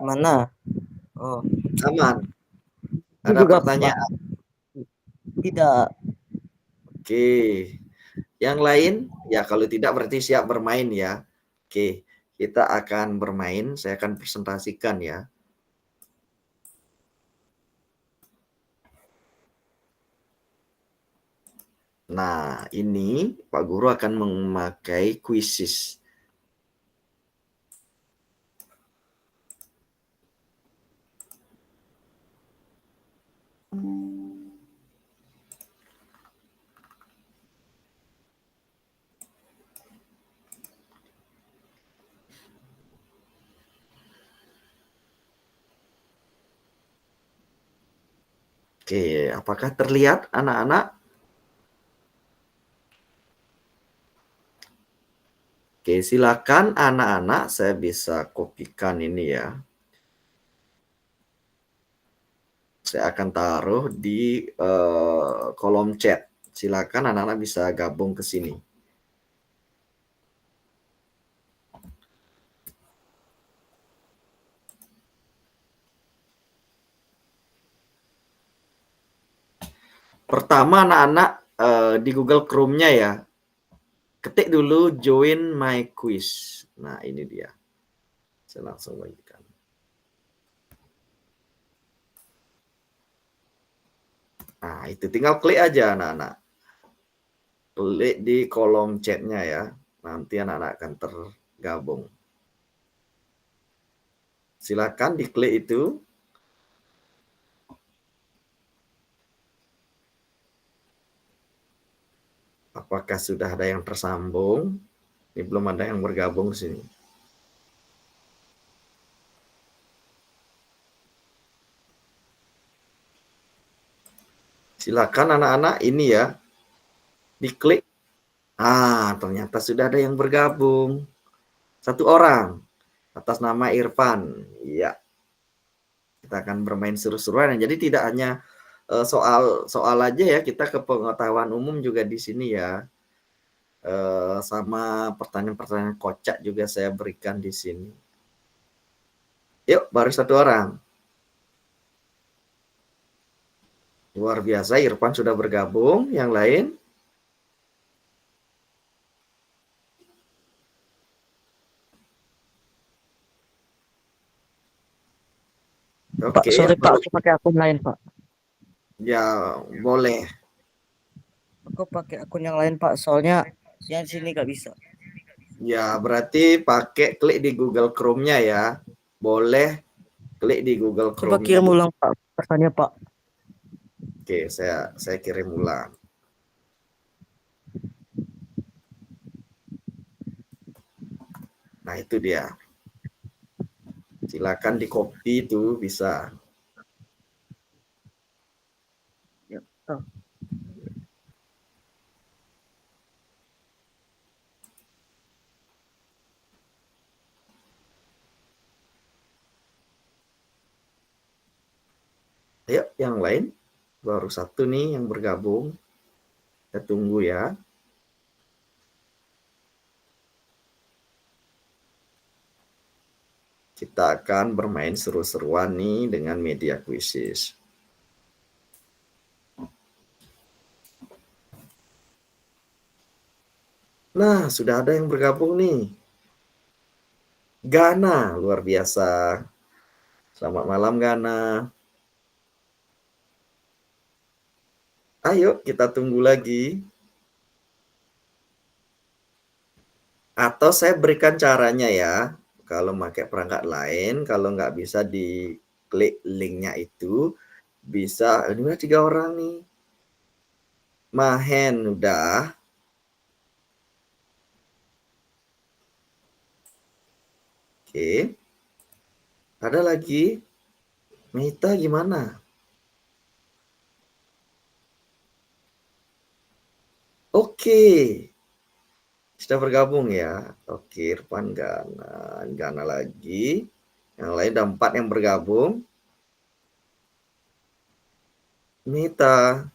Mana? Oh, Aman. ini Ada juga pertanyaan? tidak. Oke. Yang lain? Ya kalau tidak berarti siap bermain ya. Oke, kita akan bermain. Saya akan presentasikan ya. Nah, ini Pak Guru akan memakai quizzes. Oke, apakah terlihat anak-anak? Oke, silakan anak-anak, saya bisa kopikan ini ya. Saya akan taruh di kolom chat. Silakan anak-anak bisa gabung ke sini. Pertama anak-anak di Google Chrome-nya ya, ketik dulu join my quiz. Nah ini dia. Saya langsung bagikan. Nah itu tinggal klik aja anak-anak. Klik di kolom chatnya ya. Nanti anak-anak akan tergabung. Silakan diklik itu. Apakah sudah ada yang tersambung? Ini belum ada yang bergabung di sini. Silakan anak-anak ini ya. Diklik. Ternyata sudah ada yang bergabung. 1 orang atas nama Irfan. Iya. Kita akan bermain seru-seruan. Jadi tidak hanya soal aja ya, kita ke pengetahuan umum juga di sini ya. Sama pertanyaan-pertanyaan kocak juga saya berikan di sini. Yuk, baru 1 orang. Luar biasa, Irfan sudah bergabung. Yang lain? Pak, Oke, sorry Pak, aku pakai akun lain Pak. ya boleh. Aku pakai akun yang lain Pak, soalnya yang sini nggak bisa. Ya, berarti pakai klik di Google Chrome-nya ya. Boleh klik di Google Coba Chrome-nya. kirim ulang Pak, pesannya Pak. Oke, saya kirim ulang. Nah, itu dia. Silakan di copy itu bisa. Ya, Ayo, yang lain. Baru 1 nih yang bergabung. Kita tunggu ya. Kita akan bermain seru-seruan nih dengan media quizzes. Nah, sudah ada yang bergabung nih. Gana, luar biasa. Selamat malam Gana. Ayo kita tunggu lagi. Atau saya berikan caranya ya. Kalau pakai perangkat lain, kalau nggak bisa diklik linknya itu, bisa. Ini udah 3 orang nih. Mahen udah. Oke. Ada lagi. Mita gimana? Oke. Sudah bergabung ya. Oke, Irfan Gana lagi. Yang lain ada 4 yang bergabung. Mita.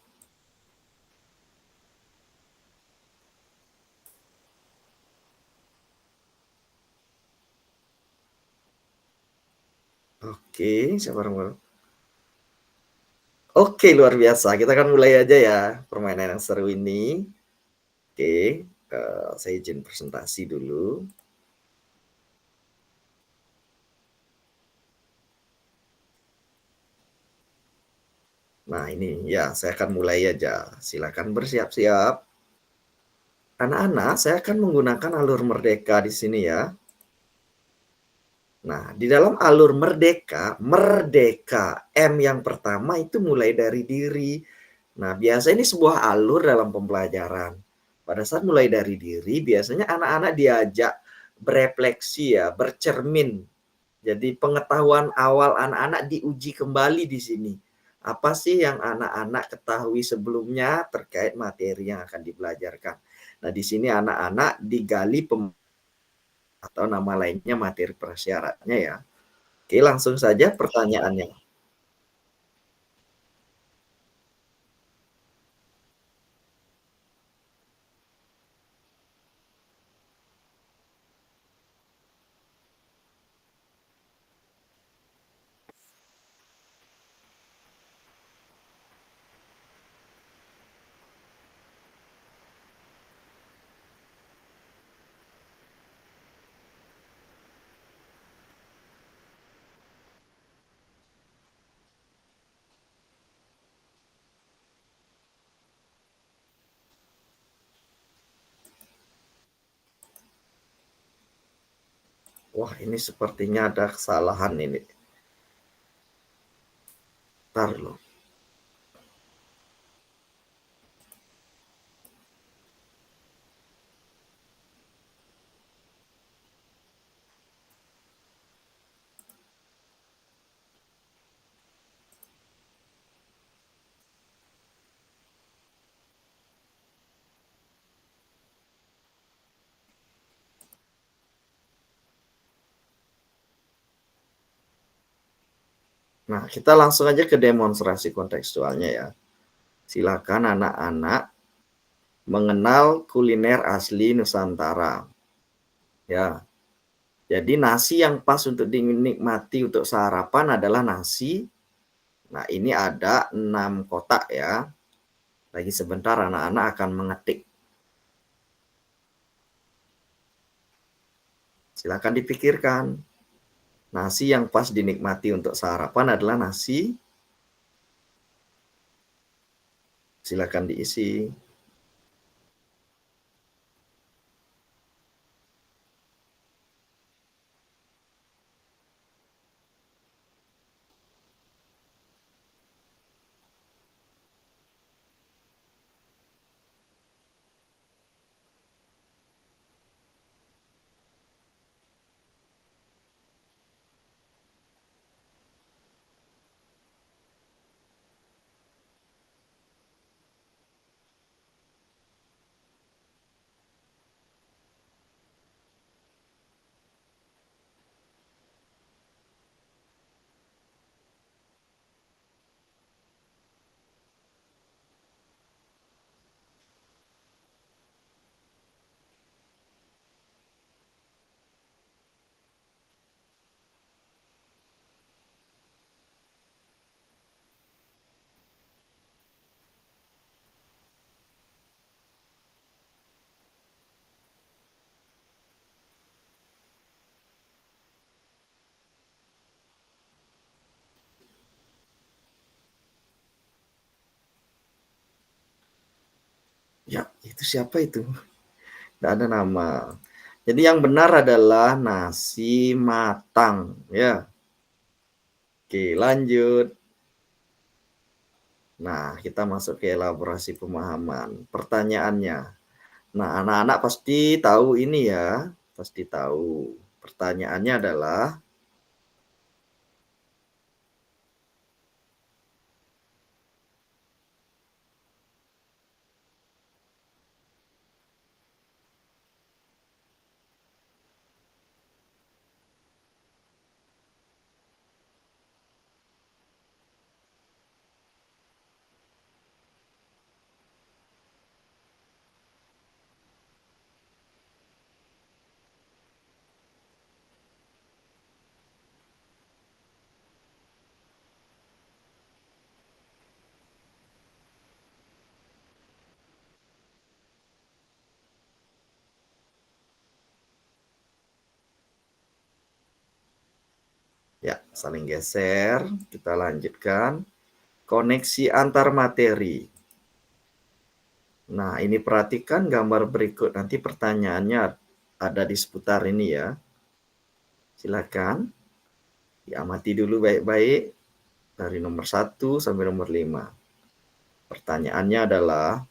Oke, siapa orang? Oke, luar biasa. Kita akan mulai aja ya permainan yang seru ini. Oke, saya izin presentasi dulu. Nah, ini ya, saya akan mulai aja. Silakan bersiap-siap. Anak-anak, saya akan menggunakan alur merdeka di sini ya. Nah, di dalam alur merdeka, M yang pertama itu mulai dari diri. Nah, biasa ini sebuah alur dalam pembelajaran. Pada saat mulai dari diri, biasanya anak-anak diajak berefleksi ya, bercermin. Jadi pengetahuan awal anak-anak diuji kembali di sini. Apa sih yang anak-anak ketahui sebelumnya terkait materi yang akan dibelajarkan. Nah, di sini anak-anak digali atau nama lainnya materi prasyaratnya ya. Oke, langsung saja pertanyaannya. Wah, ini sepertinya ada kesalahan ini. Ntar loh. Nah, kita langsung aja ke demonstrasi kontekstualnya ya. Silakan anak-anak mengenal kuliner asli Nusantara. Ya. Jadi nasi yang pas untuk dinikmati untuk sarapan adalah nasi. Nah, ini ada 6 kotak ya. Lagi sebentar anak-anak akan mengetik. Silakan dipikirkan. Nasi yang pas dinikmati untuk sarapan adalah nasi. Silakan diisi. Ya, itu siapa itu? Tidak ada nama. Jadi yang benar adalah nasi matang, ya. Oke, lanjut. Nah, kita masuk ke elaborasi pemahaman. Pertanyaannya. Nah, anak-anak pasti tahu ini ya, pasti tahu. Pertanyaannya adalah, ya, saling geser. Kita lanjutkan. Koneksi antar materi. Nah, ini perhatikan gambar berikut. Nanti pertanyaannya ada di seputar ini ya. Silakan diamati dulu baik-baik dari nomor 1 sampai nomor 5. Pertanyaannya adalah,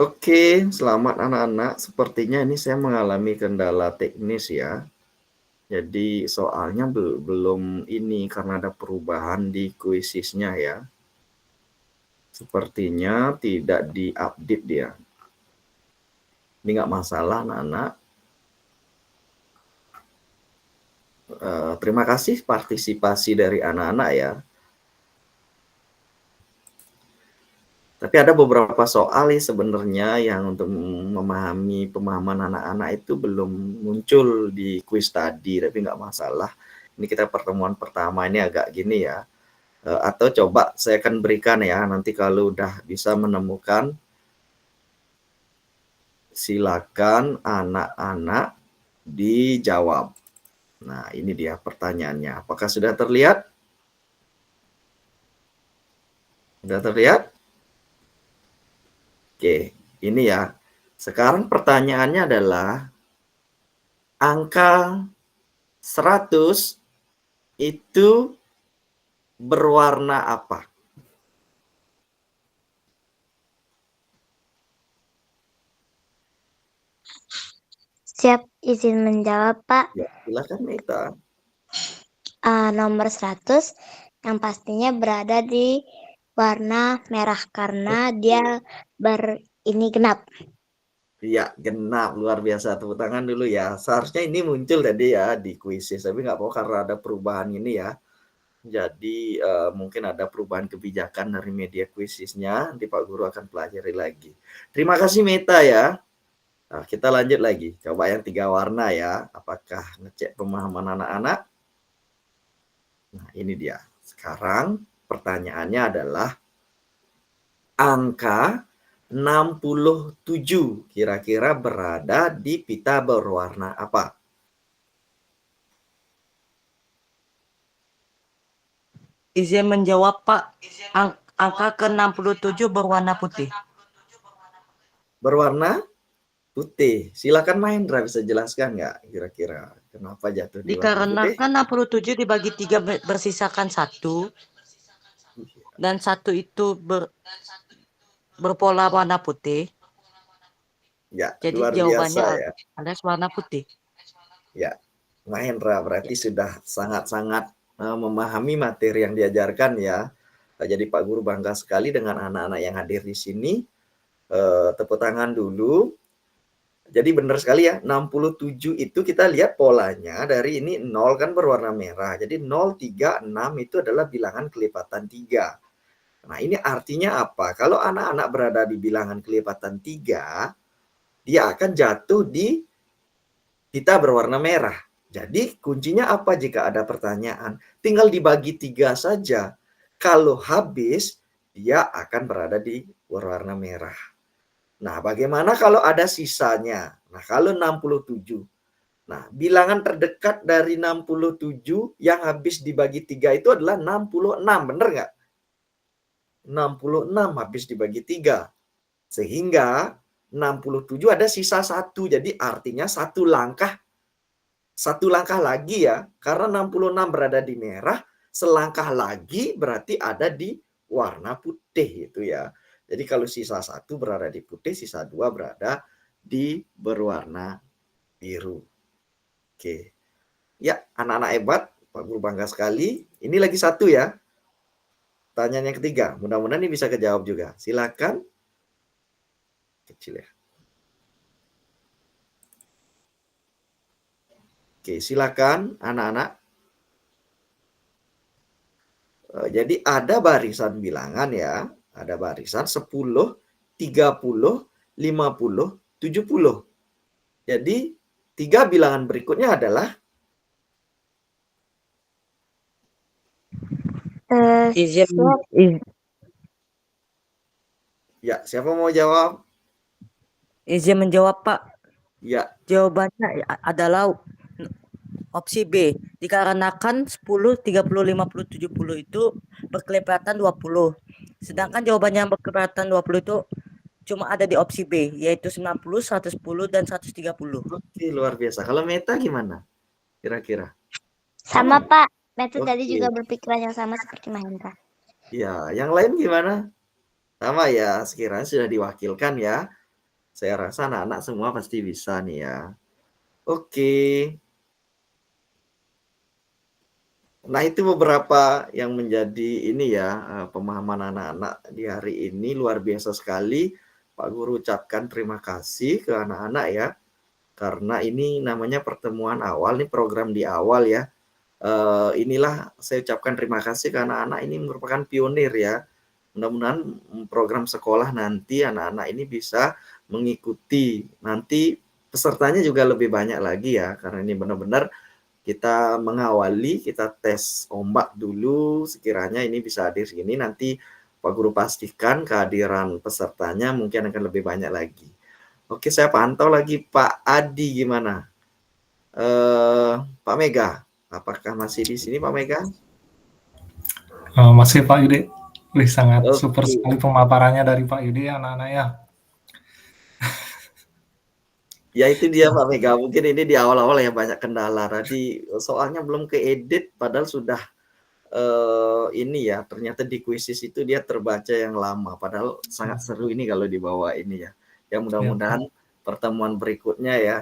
Oke, selamat anak-anak. Sepertinya ini saya mengalami kendala teknis ya. Jadi soalnya belum ini karena ada perubahan di kuisisnya ya. Sepertinya tidak diupdate dia. Ini nggak masalah anak-anak. Terima kasih partisipasi dari anak-anak ya. Tapi ada beberapa soal sebenarnya yang untuk memahami pemahaman anak-anak itu belum muncul di kuis tadi, tapi nggak masalah. Ini kita pertemuan pertama ini agak gini ya. Atau coba saya akan berikan ya, nanti kalau udah bisa menemukan, silakan anak-anak dijawab. Nah, ini dia pertanyaannya. Apakah sudah terlihat? Sudah terlihat? Oke, ini ya. Sekarang pertanyaannya adalah angka 100 itu berwarna apa? Siap, izin menjawab, Pak. Ya, silakan Meta. Nomor 100 yang pastinya berada di warna merah karena dia ini genap. Iya, genap, luar biasa. Tepuk tangan dulu ya. Seharusnya ini muncul tadi ya di kuisis, tapi nggak apa karena ada perubahan ini ya. Jadi mungkin ada perubahan kebijakan dari media kuisisnya. Nanti Pak Guru akan pelajari lagi. Terima kasih Meta ya. Nah, kita lanjut lagi. Coba yang 3 warna ya. Apakah ngecek pemahaman anak-anak? Nah, ini dia. Sekarang pertanyaannya adalah angka 67 kira-kira berada di pita berwarna apa? Izin menjawab, Pak. Angka ke-67 berwarna putih. Berwarna putih. Silakan Mahendra, bisa jelaskan nggak kira-kira kenapa jatuh di warna putih? Dikarenakan 67 dibagi 3 bersisakan 1 dan 1 itu berpola warna putih. Ya, Jadi luar jawabannya biasa ya. alias warna putih. Ya, Mahendra berarti sudah sangat-sangat memahami materi yang diajarkan ya. Jadi Pak Guru bangga sekali dengan anak-anak yang hadir di sini. Tepuk tangan dulu. Jadi benar sekali ya, 67 itu kita lihat polanya dari ini 0 kan berwarna merah. Jadi 0, 3, 6 itu adalah bilangan kelipatan 3. Nah, ini artinya apa? Kalau anak-anak berada di bilangan kelipatan 3, dia akan jatuh di pita berwarna merah. Jadi kuncinya apa jika ada pertanyaan? Tinggal dibagi 3 saja. Kalau habis, dia akan berada di berwarna merah. Nah, bagaimana kalau ada sisanya? Nah, kalau 67. Nah, bilangan terdekat dari 67 yang habis dibagi 3 itu adalah 66. Benar nggak? 66 habis dibagi 3. Sehingga 67 ada sisa 1. Jadi artinya satu langkah lagi ya. Karena 66 berada di merah, selangkah lagi berarti ada di warna putih itu ya. Jadi kalau sisa 1 berada di putih, sisa 2 berada di berwarna biru. Oke. Ya, anak-anak hebat, Pak Guru bangga sekali. Ini lagi 1 ya. Pertanyaan yang ketiga, mudah-mudahan ini bisa kejawab juga. Silakan. Kecil ya. Oke, silakan anak-anak. Jadi ada barisan bilangan ya. Ada barisan 10, 30, 50, 70. Jadi 3 bilangan berikutnya adalah ya, siapa mau jawab? Izin menjawab, Pak. Ya. Jawabannya adalah opsi B. Dikarenakan 10, 30, 50, 70 itu berkelipatan 20. Sedangkan jawaban yang berkelipatan 20 itu cuma ada di opsi B, yaitu 90, 110, dan 130. Oke, luar biasa. Kalau Meta gimana? Kira-kira? Sama, Pak. Meta tadi juga berpikiran yang sama seperti Mahendra. Ya, yang lain gimana? Sama ya, sekiranya sudah diwakilkan ya. Saya rasa anak-anak semua pasti bisa nih ya. Oke. Nah, itu beberapa yang menjadi ini ya, pemahaman anak-anak di hari ini luar biasa sekali. Pak Guru ucapkan terima kasih ke anak-anak ya, karena ini namanya pertemuan awal, nih program di awal ya. Inilah saya ucapkan terima kasih ke anak-anak, ini merupakan pionir ya. Mudah-mudahan program sekolah nanti anak-anak ini bisa mengikuti. Nanti pesertanya juga lebih banyak lagi ya, karena ini benar-benar kita mengawali, kita tes ombak dulu, sekiranya ini bisa hadir sini, nanti Pak Guru pastikan kehadiran pesertanya mungkin akan lebih banyak lagi. Oke, saya pantau lagi Pak Adi gimana? Pak Mega, apakah masih di sini Pak Mega? Masih Pak Yudi. Wih, sangat super Oke. sekali pemaparannya dari Pak Yudi anak-anak ya. Ya itu dia Pak Mega, mungkin ini di awal-awal ya banyak kendala. Tadi soalnya belum keedit padahal sudah ini ya, ternyata di kuisis itu dia terbaca yang lama, padahal sangat seru ini kalau dibawa ini ya. Ya mudah-mudahan pertemuan berikutnya ya,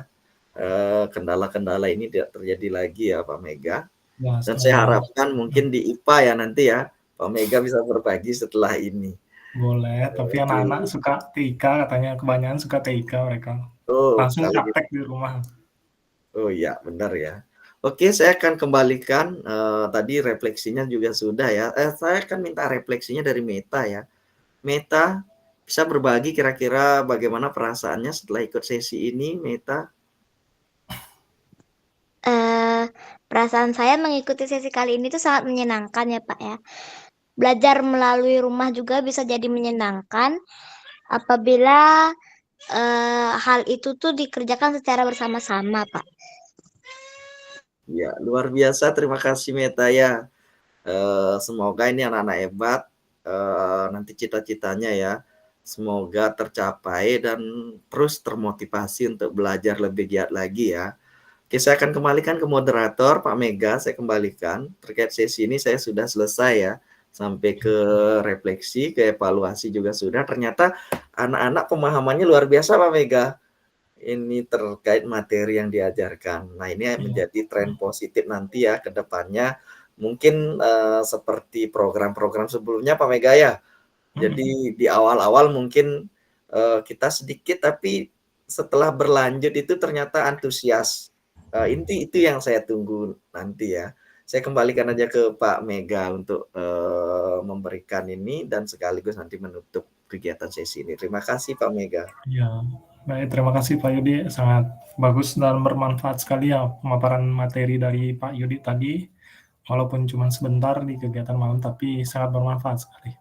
kendala-kendala ini tidak terjadi lagi ya Pak Mega. Ya, Dan saya harapkan mungkin di IPA ya nanti ya, Pak Mega bisa berbagi setelah ini. Boleh, tapi anak-anak suka TIK katanya, kebanyakan suka TIK mereka. Oh, Langsung kalau gitu. praktek di rumah. Oh iya, benar ya. Oke, saya akan kembalikan, tadi refleksinya juga sudah ya. Saya akan minta refleksinya dari Meta ya. Meta, bisa berbagi kira-kira bagaimana perasaannya setelah ikut sesi ini, Meta? Perasaan saya mengikuti sesi kali ini tuh sangat menyenangkan ya Pak ya. Belajar melalui rumah juga bisa jadi menyenangkan apabila hal itu tuh dikerjakan secara bersama-sama Pak. Ya, luar biasa. Terima kasih Meta ya. Semoga ini anak-anak hebat, nanti cita-citanya ya, semoga tercapai dan terus termotivasi untuk belajar lebih giat lagi ya. Oke, saya akan kembalikan ke moderator, Pak Mega, saya kembalikan. Terkait sesi ini saya sudah selesai ya, sampai ke refleksi, ke evaluasi juga sudah. Ternyata anak-anak pemahamannya luar biasa Pak Mega. Ini terkait materi yang diajarkan. Nah, ini menjadi tren positif nanti ya ke depannya. Mungkin seperti program-program sebelumnya Pak Mega ya. Jadi di awal-awal mungkin kita sedikit, tapi setelah berlanjut itu ternyata antusias. Itu yang saya tunggu nanti ya. Saya kembalikan aja ke Pak Mega untuk memberikan ini dan sekaligus nanti menutup kegiatan sesi ini. Terima kasih Pak Mega. Ya, baik, terima kasih Pak Yudi, sangat bagus dan bermanfaat sekali ya pemaparan materi dari Pak Yudi tadi, walaupun cuma sebentar di kegiatan malam, tapi sangat bermanfaat sekali.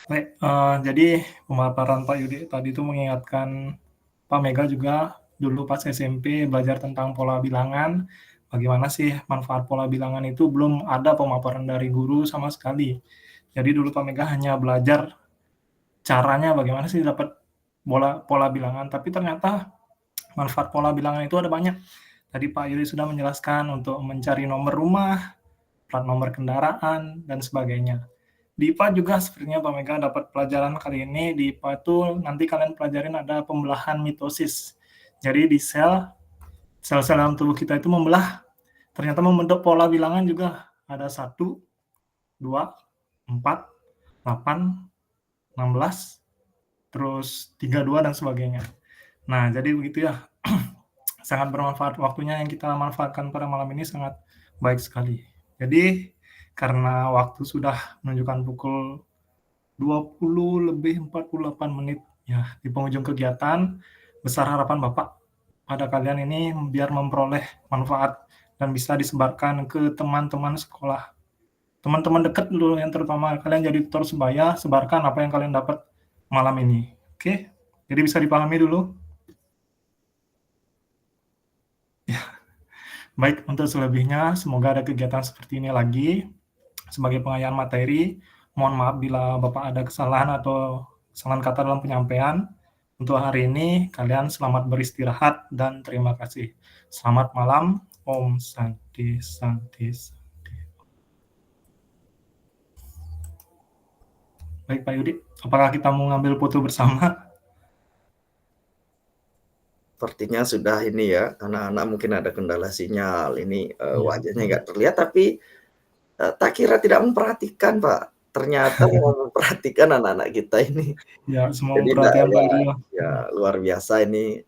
Baik, jadi pemaparan Pak Yudi tadi itu mengingatkan Pak Mega juga dulu pas SMP belajar tentang pola bilangan, bagaimana sih manfaat pola bilangan itu belum ada pemaparan dari guru sama sekali. Jadi dulu Pak Mega hanya belajar caranya bagaimana sih dapat pola bilangan, tapi ternyata manfaat pola bilangan itu ada banyak. Tadi Pak Yuri sudah menjelaskan untuk mencari nomor rumah, plat nomor kendaraan, dan sebagainya. Di IPA juga sepertinya Pak Mega dapat pelajaran kali ini. Di IPA itu nanti kalian pelajarin ada pembelahan mitosis. Jadi di sel-sel dalam tubuh kita itu membelah, ternyata membentuk pola bilangan juga. Ada 1, 2, 4, 8, 16, terus 32 dan sebagainya. Nah, jadi begitu ya. Sangat bermanfaat, waktunya yang kita manfaatkan pada malam ini sangat baik sekali. Jadi, karena waktu sudah menunjukkan pukul 20 lebih 48 menit ya di penghujung kegiatan, besar harapan Bapak pada kalian ini biar memperoleh manfaat dan bisa disebarkan ke teman-teman sekolah. Teman-teman dekat dulu yang terutama kalian jadi tutor sebaya, sebarkan apa yang kalian dapat malam ini. Oke? Jadi bisa dipahami dulu. Ya. Baik, untuk selebihnya semoga ada kegiatan seperti ini lagi. Sebagai pengayaan materi, mohon maaf bila Bapak ada kesalahan atau kesalahan kata dalam penyampaian. Untuk hari ini, kalian selamat beristirahat dan terima kasih. Selamat malam. Om Santi Santi Santi. Baik Pak Yudi, apakah kita mau ngambil foto bersama? sepertinya sudah ini ya, anak-anak mungkin ada kendala sinyal, ini, Iya, wajahnya betul. nggak terlihat tapi, tak kira tidak memperhatikan, Pak. Ternyata mau memperhatikan anak-anak kita ini. Ya, semua Jadi nggak perhatian Pak ya ini ya. ya luar biasa ini,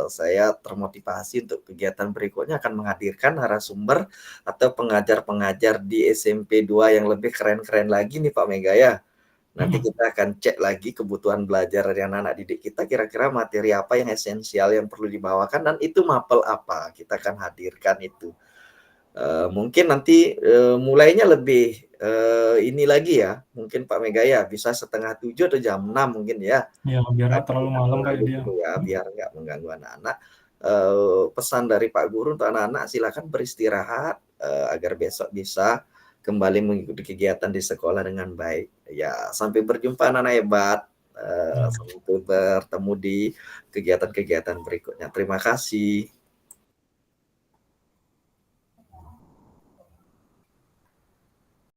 saya termotivasi untuk kegiatan berikutnya akan menghadirkan narasumber atau pengajar-pengajar di SMP 2 yang lebih keren-keren lagi nih Pak Mega ya. Nanti Mhm. kita akan cek lagi kebutuhan belajar dari anak-anak didik kita, kira-kira materi apa yang esensial yang perlu dibawakan dan itu mapel apa, kita akan hadirkan itu. Mungkin nanti, mulainya lebih, ini lagi ya, mungkin Pak Mega ya, bisa 6:30 atau jam 6 mungkin ya. Ya, biar nggak Nanti terlalu kita malam mulai kayak di dia. sini ya, biar nggak mengganggu anak-anak. Pesan dari Pak Guru untuk anak-anak silakan beristirahat, agar besok bisa kembali mengikuti kegiatan di sekolah dengan baik. Ya, sampai berjumpa anak-anak hebat, Ya. sampai bertemu di kegiatan-kegiatan berikutnya. Terima kasih.